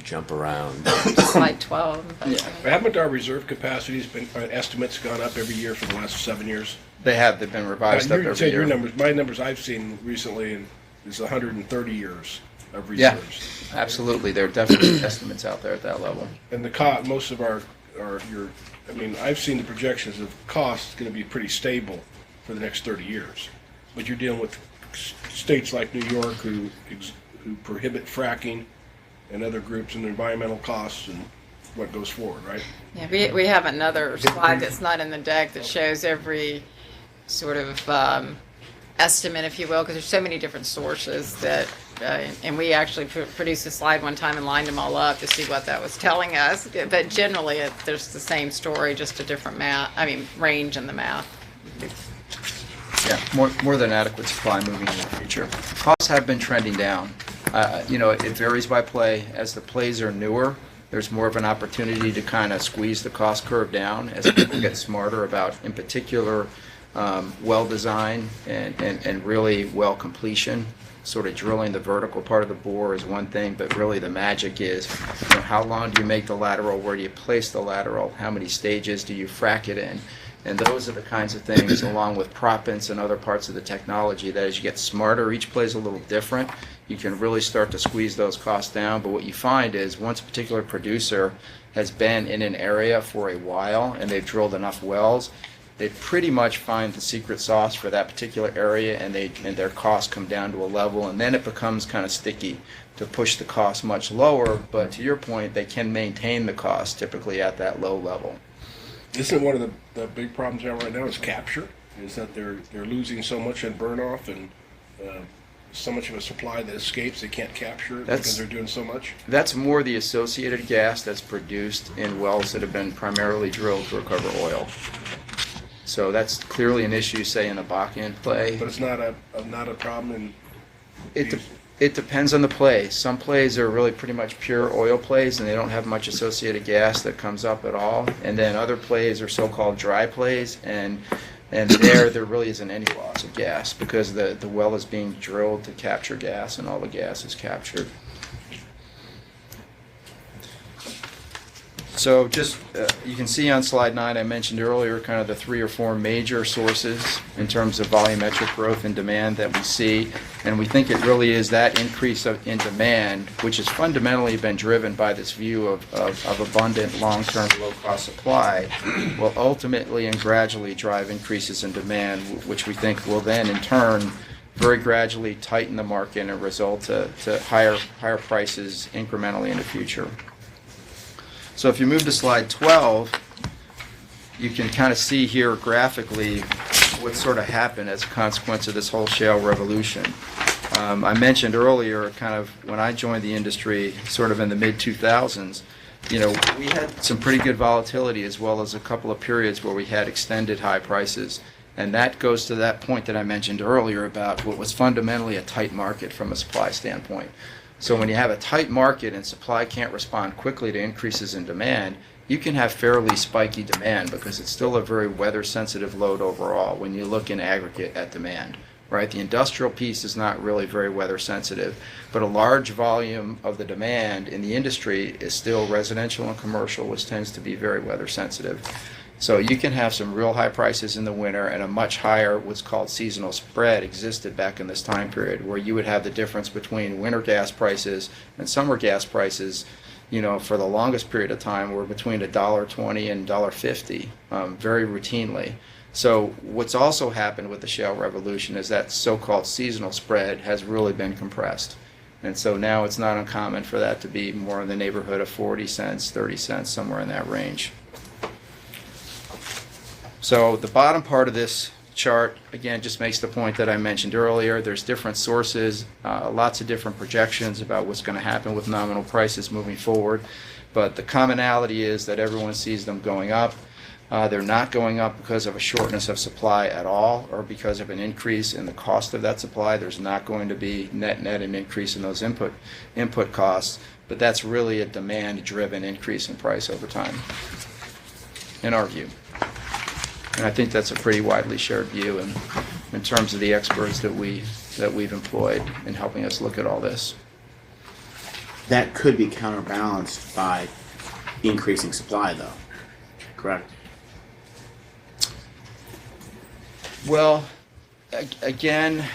jump around. Slide 12. Haven't our reserve capacities estimates gone up every year for the last 7 years? They've been revised up every year. Your numbers, my numbers I've seen recently is 130 years of reserves. Yeah, absolutely. There are definitely estimates out there at that level. And most of I've seen the projections of costs going to be pretty stable for the next 30 years. But you're dealing with states like New York who prohibit fracking, and other groups and environmental costs and what goes forward, right? Yeah, we have another slide that's not in the deck that shows every sort of estimate, if you will, because there's so many different sources that, and we actually produced a slide one time and lined them all up to see what that was telling us. But generally, there's the same story, just a different range in the math. Yeah, more than adequate supply moving in the future. Costs have been trending down. It varies by play. As the plays are newer, there's more of an opportunity to kind of squeeze the cost curve down as people get smarter about, in particular, well design and really well completion. Sort of drilling the vertical part of the bore is one thing, but really the magic is, how long do you make the lateral? Where do you place the lateral? How many stages do you frack it in? And those are the kinds of things, along with proppants and other parts of the technology, that as you get smarter, each play is a little different. You can really start to squeeze those costs down. But what you find is once a particular producer has been in an area for a while and they've drilled enough wells, they pretty much find the secret sauce for that particular area, and their costs come down to a level, and then it becomes kind of sticky to push the cost much lower. But to your point, they can maintain the cost typically at that low level. Isn't one of the big problems right now is capture? Is that they're losing so much in burn off and so much of a supply that escapes, they can't capture it because they're doing so much? That's more the associated gas that's produced in wells that have been primarily drilled to recover oil. So that's clearly an issue, say, in the Bakken play. But it's not a problem It depends on the play. Some plays are really pretty much pure oil plays, and they don't have much associated gas that comes up at all. And then other plays are so-called dry plays, and there really isn't any loss of gas because the well is being drilled to capture gas, and all the gas is captured. So just, you can see on slide 9, I mentioned earlier kind of the 3 or 4 major sources in terms of volumetric growth and demand that we see. And we think it really is that increase in demand, which has fundamentally been driven by this view of abundant, long-term, low-cost supply, will ultimately and gradually drive increases in demand, which we think will then in turn very gradually tighten the market and result to higher prices incrementally in the future. So if you move to slide 12, you can kind of see here graphically what sort of happened as a consequence of this whole shale revolution. I mentioned earlier, kind of when I joined the industry, sort of in the mid-2000s, we had some pretty good volatility as well as a couple of periods where we had extended high prices. And that goes to that point that I mentioned earlier about what was fundamentally a tight market from a supply standpoint. So when you have a tight market and supply can't respond quickly to increases in demand, you can have fairly spiky demand because it's still a very weather-sensitive load overall when you look in aggregate at demand, right? The industrial piece is not really very weather-sensitive, but a large volume of the demand in the industry is still residential and commercial, which tends to be very weather-sensitive. So you can have some real high prices in the winter, and a much higher what's called seasonal spread existed back in this time period, where you would have the difference between winter gas prices and summer gas prices, for the longest period of time were between $1.20 and $1.50, very routinely. So what's also happened with the shale revolution is that so-called seasonal spread has really been compressed. And so now it's not uncommon for that to be more in the neighborhood of 40 cents, 30 cents, somewhere in that range. So the bottom part of this chart, again, just makes the point that I mentioned earlier. There's different sources, lots of different projections about what's going to happen with nominal prices moving forward. But the commonality is that everyone sees them going up. They're not going up because of a shortness of supply at all or because of an increase in the cost of that supply. There's not going to be net an increase in those input costs, but that's really a demand-driven increase in price over time, in our view. And I think that's a pretty widely shared view in terms of the experts that we've employed in helping us look at all this. That could be counterbalanced by increasing supply, though, correct? Well, again,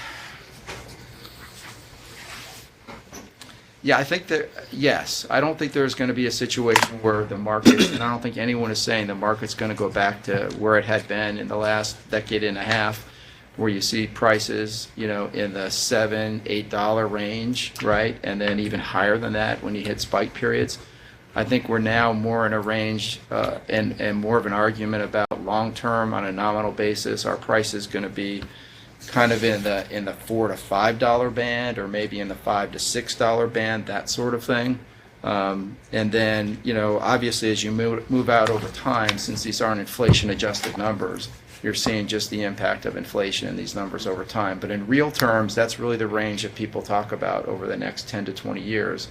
yeah, I think that, yes. I don't think there's going to be a situation where the market, and I don't think anyone is saying the market's going to go back to where it had been in the last decade and a half, where you see prices, in the $7, $8 range, right? And then even higher than that when you hit spike periods. I think we're now more in a range and more of an argument about long-term on a nominal basis. Our price is going to be kind of in the $4 to $5 band, or maybe in the $5 to $6 band, that sort of thing. And then, obviously as you move out over time, since these aren't inflation-adjusted numbers, you're seeing just the impact of inflation in these numbers over time. But in real terms, that's really the range that people talk about over the next 10 to 20 years.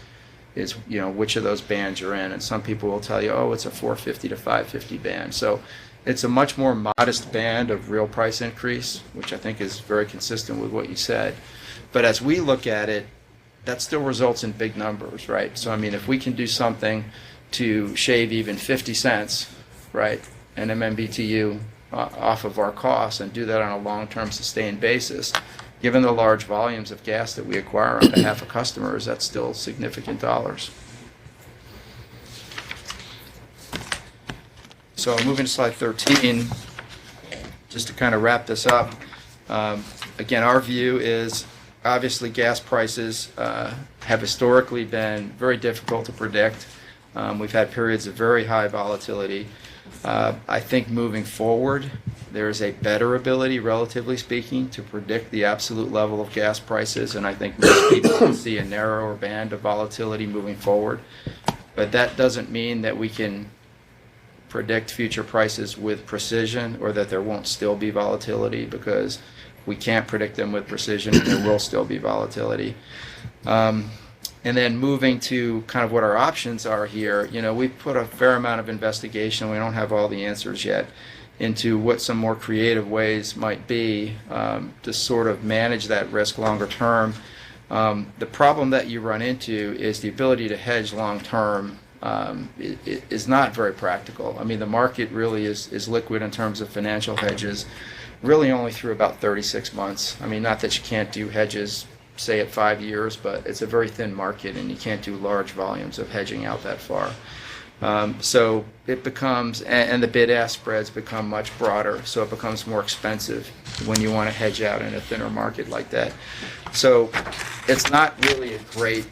Is which of those bands you're in, and some people will tell you, oh, it's a 450 to 550 band. So it's a much more modest band of real price increase, which I think is very consistent with what you said. But as we look at it, that still results in big numbers, right? So I mean, if we can do something to shave even 50 cents, right, an MMBTU off of our costs, and do that on a long-term sustained basis, given the large volumes of gas that we acquire on behalf of customers, that's still significant dollars. So moving to slide 13, just to kind of wrap this up, again, our view is obviously gas prices have historically been very difficult to predict. We've had periods of very high volatility. I think moving forward, there's a better ability, relatively speaking, to predict the absolute level of gas prices, and I think most people can see a narrower band of volatility moving forward. But that doesn't mean that we can predict future prices with precision, or that there won't still be volatility, because We can't predict them with precision, and there will still be volatility. And then moving to kind of what our options are here, you know, we've put a fair amount of investigation. We don't have all the answers yet into what some more creative ways might be to sort of manage that risk longer term. The problem that you run into is the ability to hedge long term is not very practical. I mean, the market really is liquid in terms of financial hedges, really only through about 36 months. I mean, not that you can't do hedges, say at 5 years, but it's a very thin market and you can't do large volumes of hedging out that far. So it becomes, and the bid-ask spreads become much broader, so it becomes more expensive when you want to hedge out in a thinner market like that. So it's not really a great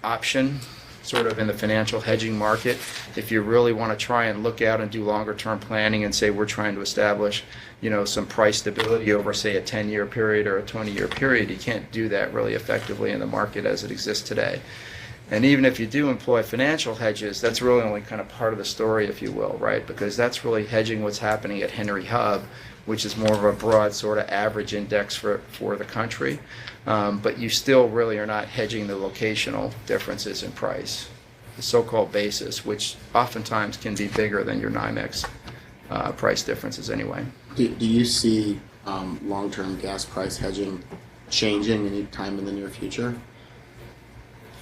option sort of in the financial hedging market if you really want to try and look out and do longer term planning and say we're trying to establish, you know, some price stability over, say, a 10-year period or a 20-year period. You can't do that really effectively in the market as it exists today. And even if you do employ financial hedges, that's really only kind of part of the story, if you will, right? Because that's really hedging what's happening at Henry Hub, which is more of a broad sort of average index for the country. But you still really are not hedging the locational differences in price, the so-called basis, which oftentimes can be bigger than your NYMEX price differences anyway. Do you see long-term gas price hedging changing any time in the near future?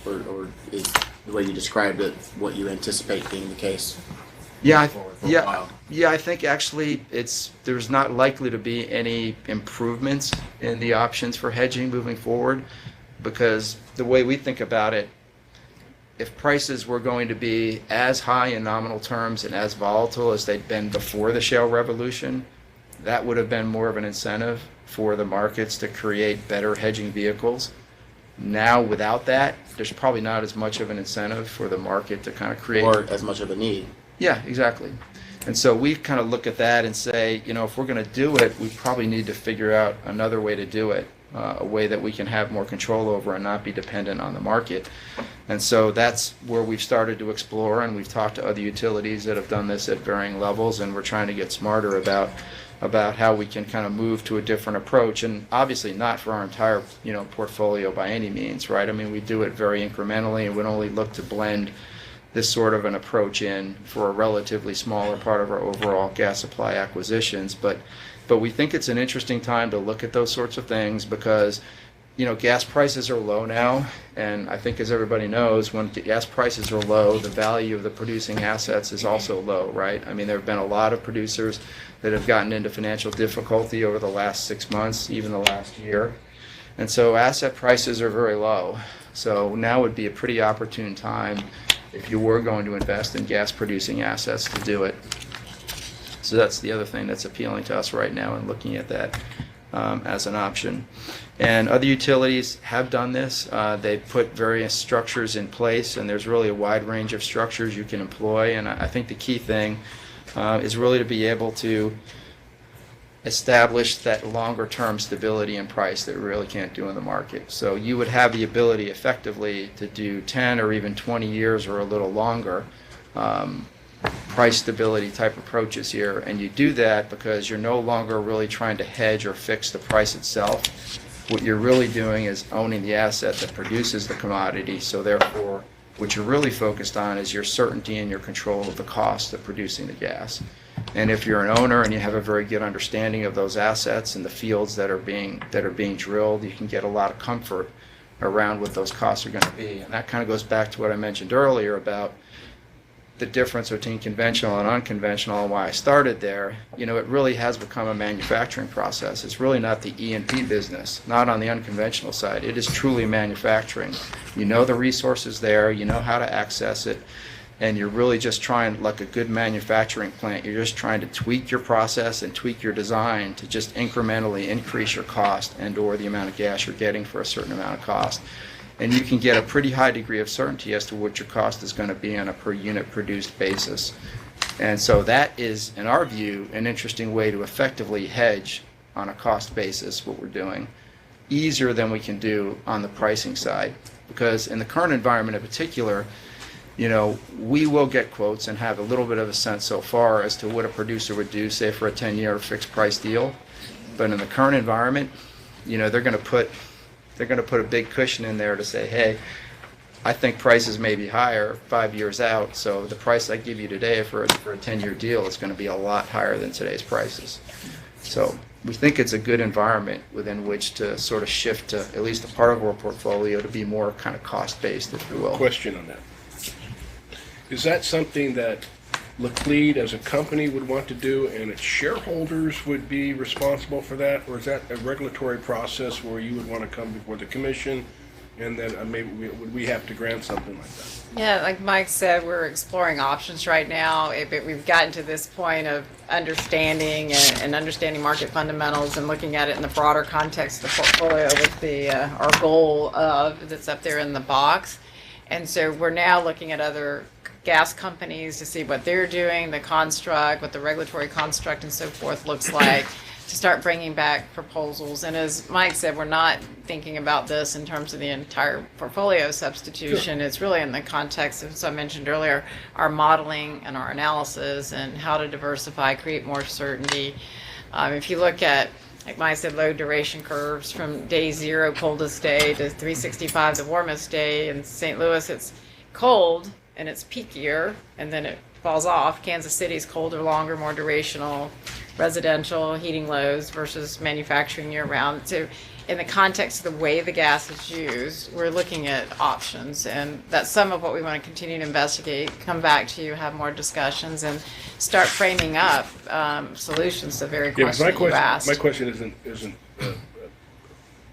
Or is the way you described it what you anticipate being the case? Yeah, for a while? I think actually there's not likely to be any improvements in the options for hedging moving forward, because the way we think about it, if prices were going to be as high in nominal terms and as volatile as they'd been before the shale revolution, that would have been more of an incentive for the markets to create better hedging vehicles. Now, without that, there's probably not as much of an incentive for the market to kind of create. Or as much of a need. Yeah, exactly. And so we kind of look at that and say, you know, if we're going to do it, we probably need to figure out another way to do it, a way that we can have more control over and not be dependent on the market. And so that's where we've started to explore, and we've talked to other utilities that have done this at varying levels, and we're trying to get smarter about how we can kind of move to a different approach. And obviously not for our entire, you know, portfolio by any means, right? I mean, we do it very incrementally and would only look to blend this sort of an approach in for a relatively smaller part of our overall gas supply acquisitions. But we think it's an interesting time to look at those sorts of things because, you know, gas prices are low now, and I think as everybody knows, when gas prices are low, the value of the producing assets is also low, right? I mean, there have been a lot of producers that have gotten into financial difficulty over the last 6 months, even the last year. And so asset prices are very low. So now would be a pretty opportune time if you were going to invest in gas producing assets to do it. So that's the other thing that's appealing to us right now and looking at that as an option. And other utilities have done this. They've put various structures in place, and there's really a wide range of structures you can employ. And I think the key thing is really to be able to establish that longer term stability in price that we really can't do in the market. So you would have the ability effectively to do 10 or even 20 years or a little longer price stability type approaches here, and you do that because you're no longer really trying to hedge or fix the price itself. What you're really doing is owning the asset that produces the commodity, so therefore what you're really focused on is your certainty and your control of the cost of producing the gas. And if you're an owner and you have a very good understanding of those assets and the fields that are being drilled, you can get a lot of comfort around what those costs are going to be. And that kind of goes back to what I mentioned earlier about the difference between conventional and unconventional and why I started there. You know, it really has become a manufacturing process. It's really not the E&P business, not on the unconventional side. It is truly manufacturing. You know the resources there, you know how to access it, and you're really just trying, like a good manufacturing plant, you're just trying to tweak your process and tweak your design to just incrementally increase your cost and or the amount of gas you're getting for a certain amount of cost. And you can get a pretty high degree of certainty as to what your cost is going to be on a per unit produced basis. And so that is, in our view, an interesting way to effectively hedge on a cost basis what we're doing, easier than we can do on the pricing side. Because in the current environment in particular, you know, we will get quotes and have a little bit of a sense so far as to what a producer would do, say, for a 10-year fixed price deal. But in the current environment, they're going to put a big cushion in there to say, hey, I think prices may be higher 5 years out, so the price I give you today for a 10-year deal is going to be a lot higher than today's prices. So we think it's a good environment within which to sort of shift to at least a part of our portfolio to be more kind of cost-based, if you will. Question on that. Is that something that Laclede as a company would want to do and its shareholders would be responsible for that? Or is that a regulatory process where you would want to come before the commission and then maybe would we have to grant something like that? Yeah, like Mike said, we're exploring options right now. We've gotten to this point of understanding and understanding market fundamentals and looking at it in the broader context of the portfolio with our goal that's up there in the box. And so we're now looking at other gas companies to see what they're doing, the construct, what the regulatory construct and so forth looks like, to start bringing back proposals. And as Mike said, we're not thinking about this in terms of the entire portfolio substitution. Sure. It's really in the context of, as I mentioned earlier, our modeling and our analysis and how to diversify, create more certainty. If you look at, like Mike said, low duration curves from day 0, coldest day, to 365, the warmest day. In St. Louis, it's cold and it's peakier, and then it falls off. Kansas City's colder, longer, more durational, residential heating loads versus manufacturing year-round. So in the context of the way the gas is used, we're looking at options, and that's some of what we want to continue to investigate, come back to you, have more discussions, and start framing up solutions to the very question that you asked. My question isn't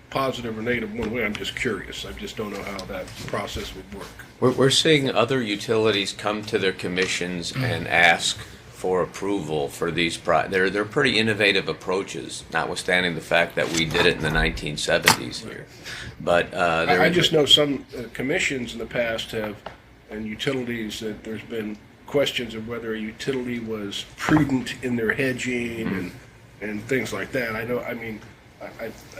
positive or negative one way. I'm just curious. I just don't know how that process would work. We're seeing other utilities come to their commissions and ask for approval for these they're pretty innovative approaches, notwithstanding the fact that we did it in the 1970s here. But I just know some commissions in the past and utilities, that there's been questions of whether a utility was prudent in their hedging and things like that. I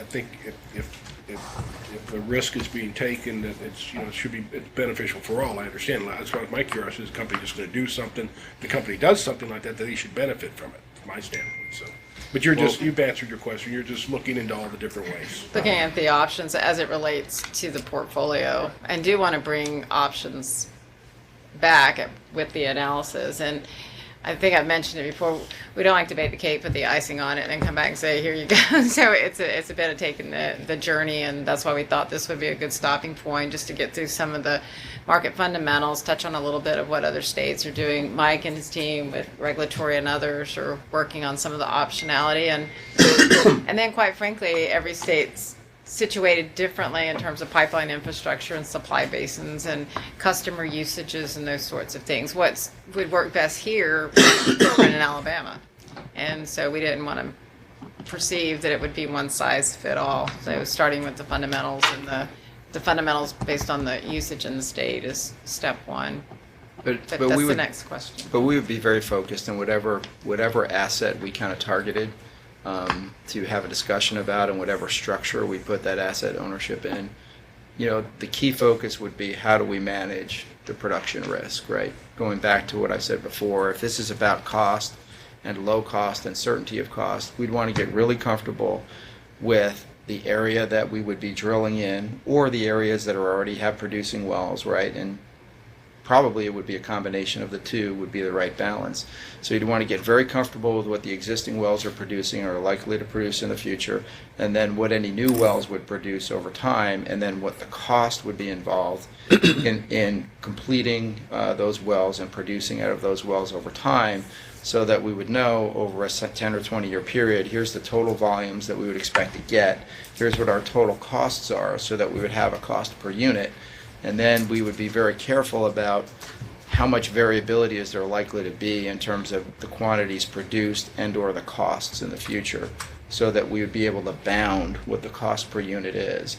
think if the risk is being taken, that it's should be beneficial for all. I understand. As far as my curiosity, is the company just going to do something? The company does something like that, they should benefit from it, from my standpoint. So, but you've answered your question. You're just looking into all the different ways. Looking at the options as it relates to the portfolio, and do want to bring options back with the analysis. And I think I've mentioned it before, we don't like to bake the cake, put the icing on it, and then come back and say, here you go. So it's a bit of taking the journey, and that's why we thought this would be a good stopping point, just to get through some of the market fundamentals, touch on a little bit of what other states are doing. Mike and his team with regulatory and others are working on some of the optionality, and then quite frankly, every state's situated differently in terms of pipeline infrastructure and supply basins and customer usages and those sorts of things. What would work best here is different in Alabama. And so we didn't want to perceive that it would be one size fit all. So starting with the fundamentals, and the fundamentals based on the usage in the state is step one. But that's the next question. But we would be very focused on whatever asset we kind of targeted to have a discussion about, and whatever structure we put that asset ownership in. The key focus would be, how do we manage the production risk, right? Going back to what I said before, if this is about cost and low cost and certainty of cost, we'd want to get really comfortable with the area that we would be drilling in, or the areas that already have producing wells, right? And probably it would be a combination of the two would be the right balance. So you'd want to get very comfortable with what the existing wells are producing or are likely to produce in the future, and then what any new wells would produce over time, and then what the cost would be involved in completing those wells and producing out of those wells over time, so that we would know over a 10 or 20 year period, here's the total volumes that we would expect to get, here's what our total costs are, so that we would have a cost per unit. And then we would be very careful about how much variability is there likely to be in terms of the quantities produced and or the costs in the future, so that we would be able to bound what the cost per unit is.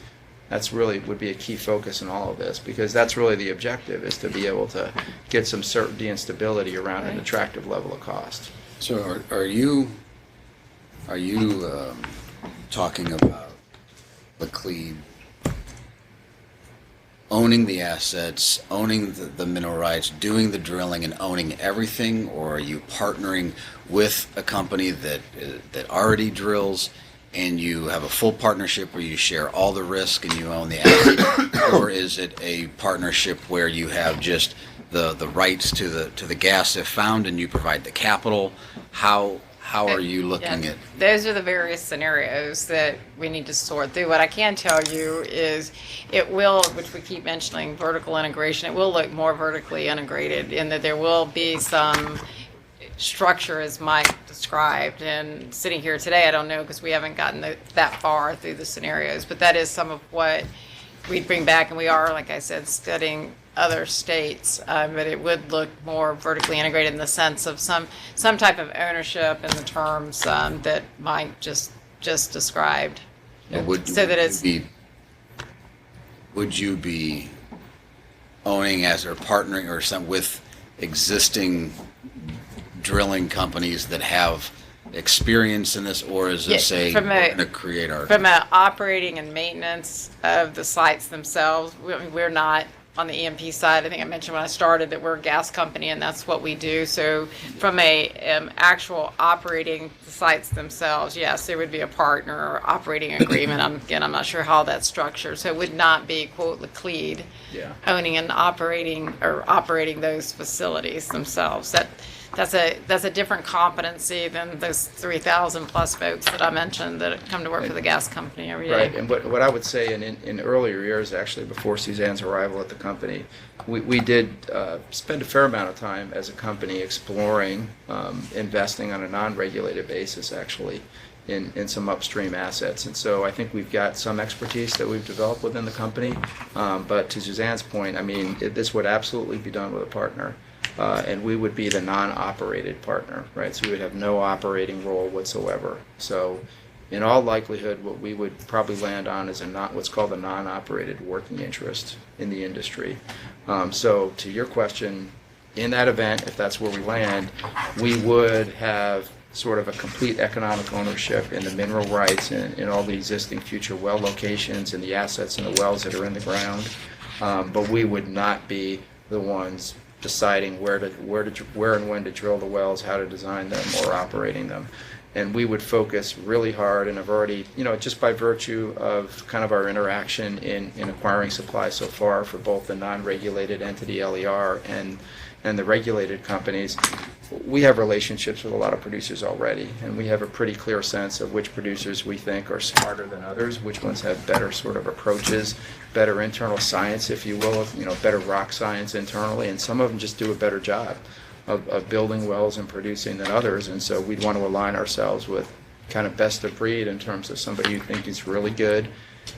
That's really would be a key focus in all of this, because that's really the objective, is to be able to get some certainty and stability around an attractive level of cost. So are you talking about Laclede owning the assets, owning the mineral rights, doing the drilling and owning everything, or are you partnering with a company that already drills and you have a full partnership where you share all the risk and you own the asset, or is it a partnership where you have just the rights to the gas if found and you provide the capital? How are you looking Yeah, at? those are the various scenarios that we need to sort through. What I can tell you is it will, which we keep mentioning, vertical integration, it will look more vertically integrated in that there will be some structure as Mike described. And sitting here today, I don't know because we haven't gotten that far through the scenarios, but that is some of what we'd bring back. And we are, like I said, studying other states, but it would look more vertically integrated in the sense of some type of ownership in the terms that Mike just described. And would you be owning as or partnering or some with existing drilling companies that have experience in this, or is this Yeah, we're going to create our? From an operating and maintenance of the sites themselves, we're not on the E&P side. I think I mentioned when I started that we're a gas company and that's what we do. So from a actual operating the sites themselves, yes, there would be a partner or operating agreement. I'm not sure how that's structured. So it would not be, quote, Laclede owning and operating those facilities themselves. That's a different competency than those 3,000 plus folks that I mentioned that come to work for the gas company every day. Right, and what I would say in earlier years, actually before Suzanne's arrival at the company, we did spend a fair amount of time as a company exploring investing on a non-regulated basis, actually, in some upstream assets. And so I think we've got some expertise that we've developed within the company. But to Suzanne's point, I mean, this would absolutely be done with a partner. And we would be the non-operated partner, right? So we would have no operating role whatsoever. So in all likelihood, what we would probably land on is what's called a non-operated working interest in the industry. So to your question, in that event, if that's where we land, we would have sort of a complete economic ownership in the mineral rights and in all the existing future well locations and the assets and the wells that are in the ground. But we would not be the ones deciding where and when to drill the wells, how to design them, or operating them. And we would focus really hard, and have already, just by virtue of kind of our interaction in acquiring supply so far for both the non-regulated entity LER and the regulated companies, we have relationships with a lot of producers already, and we have a pretty clear sense of which producers we think are smarter than others, which ones have better sort of approaches, better internal science, if you will, better rock science internally, and some of them just do a better job of building wells and producing than others. And so we'd want to align ourselves with kind of best of breed in terms of somebody you think is really good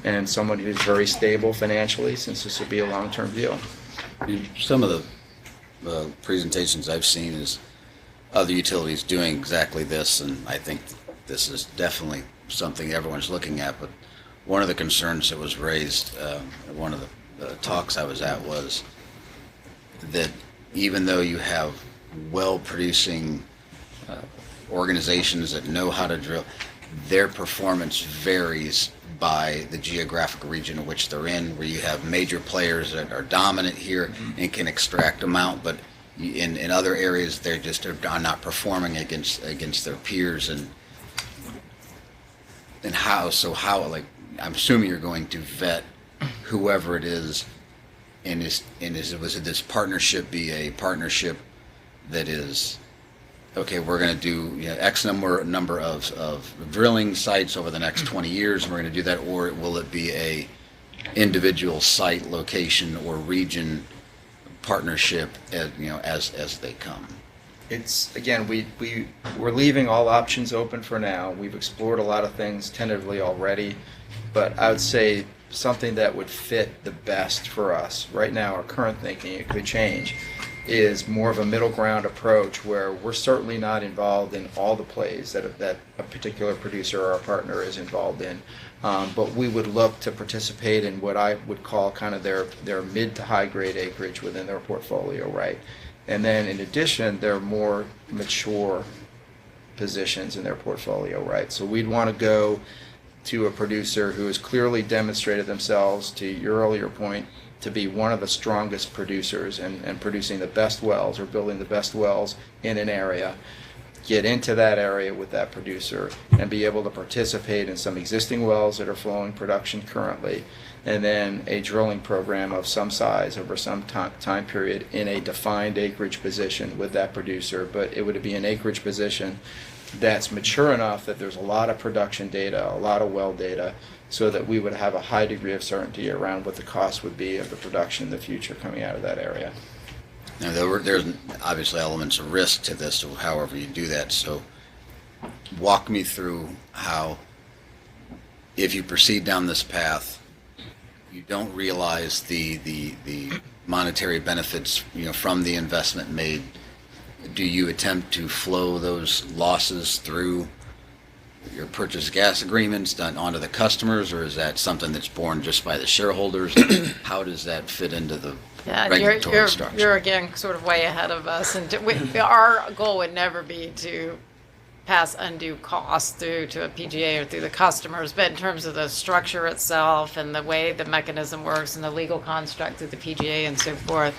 and someone who's very stable financially, since this would be a long-term deal. Some of the presentations I've seen is other utilities doing exactly this, and I think this is definitely something everyone's looking at. But one of the concerns that was raised at one of the talks I was at was that even though you have well-producing organizations that know how to drill, their performance varies by the geographic region in which they're in, where you have major players that are dominant here and can extract amount, but in other areas they just are not performing against their peers. And how like I'm assuming you're going to vet whoever it is, and was it this partnership be a partnership that is okay, we're going to do X number of drilling sites over the next 20 years, and we're going to do that, or will it be a individual site, location, or region partnership as they come? It's, again, we're leaving all options open for now. We've explored a lot of things tentatively already, but I would say something that would fit the best for us right now, our current thinking, it could change, is more of a middle ground approach where we're certainly not involved in all the plays that a particular producer or a partner is involved in. But we would look to participate in what I would call kind of their mid to high grade acreage within their portfolio, right? And then in addition, their more mature positions in their portfolio, right? So we'd want to go to a producer who has clearly demonstrated themselves, to your earlier point, to be one of the strongest producers and producing the best wells or building the best wells in an area. get into that area with that producer and be able to participate in some existing wells that are flowing production currently, and then a drilling program of some size over some time period in a defined acreage position with that producer. But it would be an acreage position that's mature enough that there's a lot of production data, a lot of well data, so that we would have a high degree of certainty around what the cost would be of the production in the future coming out of that area. Now, there's obviously elements of risk to this, however you do that. So walk me through how, if you proceed down this path, you don't realize the monetary benefits, from the investment made. Do you attempt to flow those losses through your purchase gas agreements done onto the customers, or is that something that's borne just by the shareholders? How does that fit into the regulatory structure? You're again sort of way ahead of us, and our goal would never be to pass undue costs through to a PGA or through the customers, but in terms of the structure itself and the way the mechanism works and the legal construct through the PGA and so forth,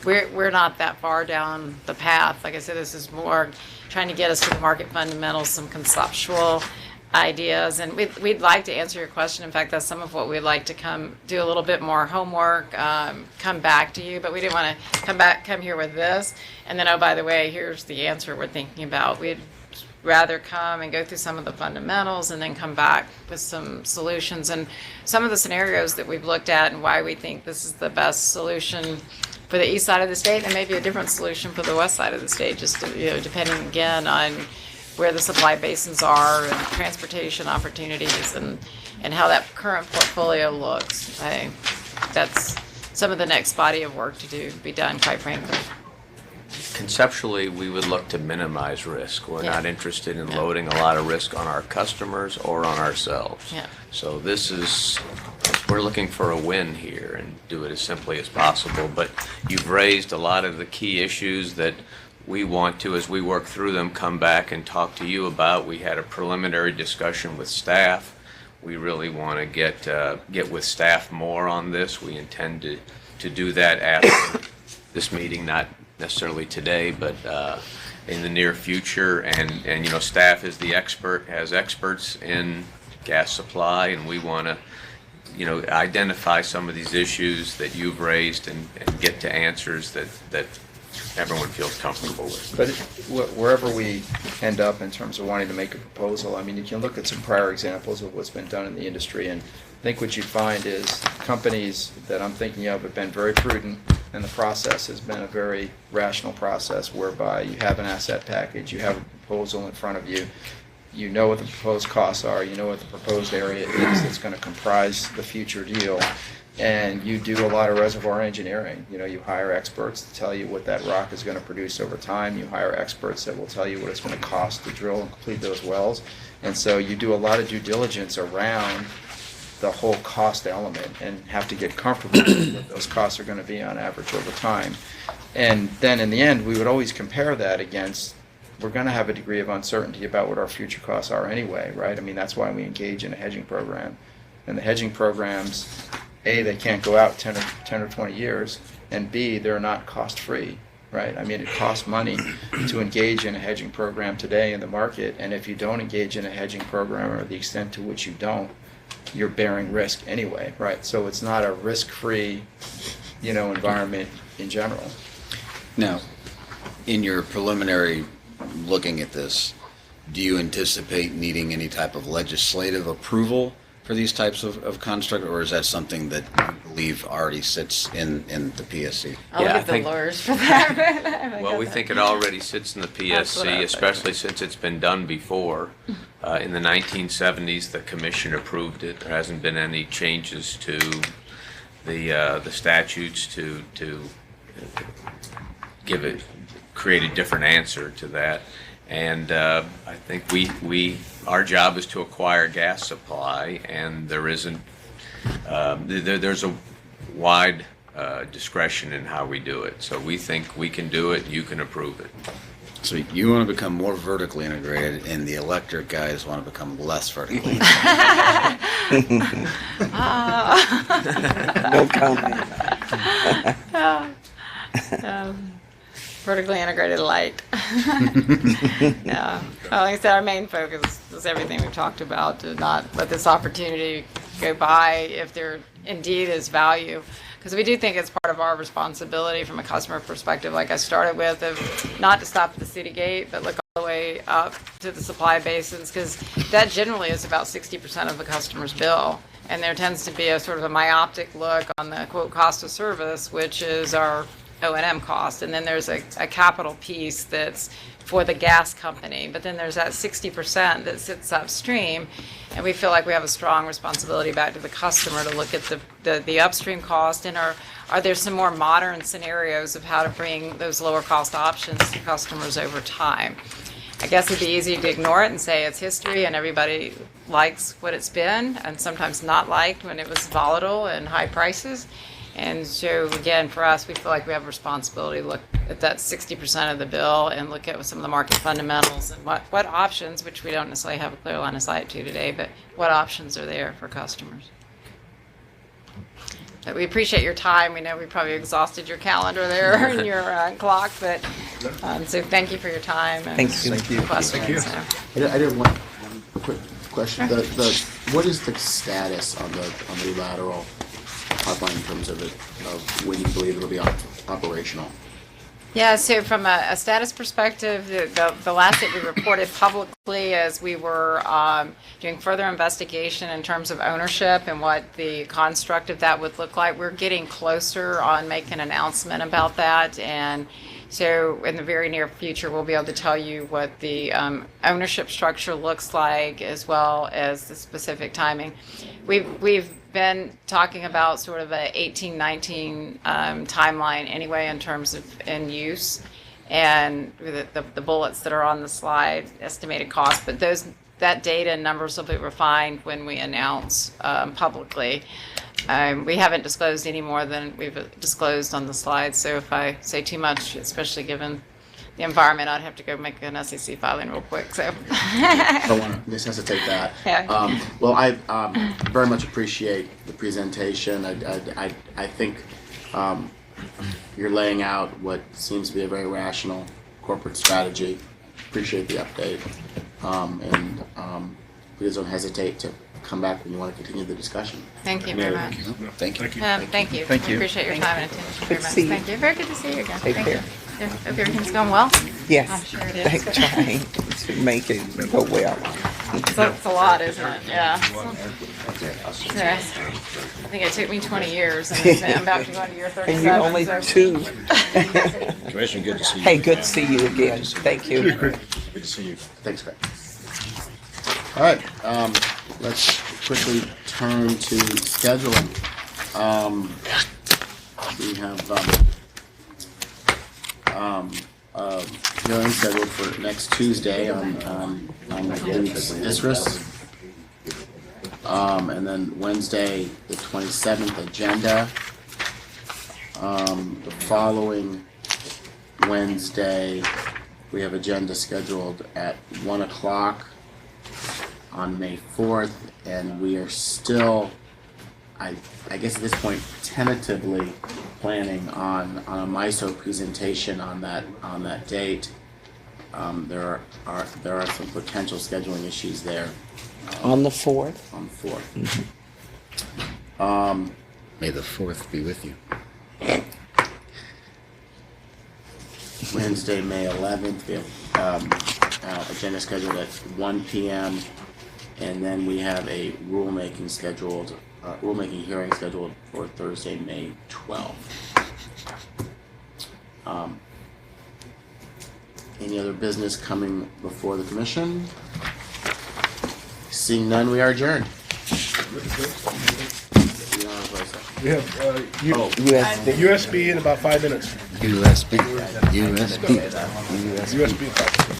we're not that far down the path. Like I said, this is more trying to get us to the market fundamentals, some conceptual ideas, and we'd like to answer your question. In fact, that's some of what we'd like to come do a little bit more homework, come back to you, but we didn't want to come here with this, and then, oh, by the way, here's the answer we're thinking about. We'd rather come and go through some of the fundamentals and then come back with some solutions and some of the scenarios that we've looked at and why we think this is the best solution for the east side of the state, and maybe a different solution for the west side of the state, just depending again on where the supply basins are and transportation opportunities and how that current portfolio looks. That's some of the next body of work to be done, quite frankly. Conceptually, we would look to minimize risk. We're not interested in loading a lot of risk on our customers or on ourselves. Yeah. So we're looking for a win here and do it as simply as possible. But you've raised a lot of the key issues that we want to, as we work through them, come back and talk to you about. We had a preliminary discussion with staff. We really want to get with staff more on this. We intend to do that after this meeting, not necessarily today, but in the near future. And staff is the expert, has experts in gas supply, and we want to identify some of these issues that you've raised and get to answers that everyone feels comfortable with. But wherever we end up in terms of wanting to make a proposal, I mean, you can look at some prior examples of what's been done in the industry, and I think what you'd find is companies that I'm thinking of have been very prudent, and the process has been a very rational process whereby you have an asset package, you have a proposal in front of you, you know what the proposed costs are, you know what the proposed area is that's going to comprise the future deal, and you do a lot of reservoir engineering. You hire experts to tell you what that rock is going to produce over time. You hire experts that will tell you what it's going to cost to drill and complete those wells. And so you do a lot of due diligence around the whole cost element and have to get comfortable with what those costs are going to be on average over time. And then in the end, we would always compare that against, we're going to have a degree of uncertainty about what our future costs are anyway, right? I mean, that's why we engage in a hedging program. And the hedging programs, A, they can't go out 10 or 20 years, and B, they're not cost-free, right? I mean, it costs money to engage in a hedging program today in the market, and if you don't engage in a hedging program, or the extent to which you don't, you're bearing risk anyway, right? So it's not a risk-free, environment in general. Now, in your preliminary looking at this, do you anticipate needing any type of legislative approval for these types of construct, or is that something that you believe already sits in the PSC? I'll Yeah, get I the think- lawyers for that. Well, we think it already sits in the That's what I PSC, think. especially since it's been done before. In the 1970s, the commission approved it. There hasn't been any changes to the statutes to create a different answer to that. And I think our job is to acquire gas supply, and there isn't there's a wide discretion in how we do it. So we think we can do it. You can approve it. So you want to become more vertically integrated, and the electric guys want to become less vertically integrated. No comment. Vertically integrated light. No. Well, like I said, our main focus is everything we've talked about, to not let this opportunity go by if there indeed is value. Because we do think it's part of our responsibility from a customer perspective, like I started with, of not to stop at the city gate, but look all the way up to the supply basins, because that generally is about 60% of the customer's bill. And there tends to be a sort of a myopic look on the quote cost of service, which is our O&M cost. And then there's a capital piece that's for the gas company. But then there's that 60% that sits upstream. And we feel like we have a strong responsibility back to the customer to look at the upstream cost, and are there some more modern scenarios of how to bring those lower cost options to customers over time. I guess it'd be easy to ignore it and say it's history and everybody likes what it's been, and sometimes not liked when it was volatile and high prices. And so again, for us, we feel like we have a responsibility to look at that 60% of the bill and look at some of the market fundamentals and what options, which we don't necessarily have a clear line of sight to today, but what options are there for customers. But we appreciate your time. We know we probably exhausted your calendar there and your clock, but so thank you for your time and Thank you. questions. So. I did one quick question. What is the status on the lateral pipeline in terms of when you believe it'll be operational? Yeah, so from a status perspective, the last that we reported publicly is we were doing further investigation in terms of ownership and what the construct of that would look like. We're getting closer on making an announcement about that, and so in the very near future, we'll be able to tell you what the ownership structure looks like, as well as the specific timing. We've been talking about sort of a 18-19 timeline anyway in terms of end use, and the bullets that are on the slide, estimated cost, but that data and numbers will be refined when we announce publicly. We haven't disclosed any more than we've disclosed on the slide, so if I say too much, especially given the environment, I'd have to go make an SEC filing real quick. So I don't want to necessitate that. Yeah. Well, I very much appreciate the presentation. I think you're laying out what seems to be a very rational corporate strategy. Appreciate the update, and please don't hesitate to come back when you want to continue the discussion. Thank you very much. Thank you. Thank you. Thank you. We appreciate your time and attention very Good to much. see you. Thank you. Very good to see you again. Take Thank care. you. Yeah, hope everything's going well. Yes. I'm sure it is. Thank trying to make it go well. It's a lot, isn't it? Yeah. Yeah. I think it took me 20 years, and I'm about to go into year 37. And you're only so- 2. Commissioner, good to see you. Hey, good to see you again. Thank you. Good to see you. Thanks, Greg. All right, let's quickly turn to scheduling. We have hearing scheduled for next Tuesday on ISRIS. And then Wednesday, the 27th agenda. The following Wednesday, we have agenda scheduled at 1 o'clock on May 4th, and we are still, I guess at this point, tentatively planning on a MISO presentation on that date. There are some potential scheduling issues there On the 4th. on the 4th. May the 4th be with you. Wednesday, May 11th, we have agenda scheduled at 1 p.m. And then we have a rulemaking hearing scheduled for Thursday, May 12th. Any other business coming before the commission? Seeing none, we are adjourned. We have USB. USB in about 5 minutes. USB. USB.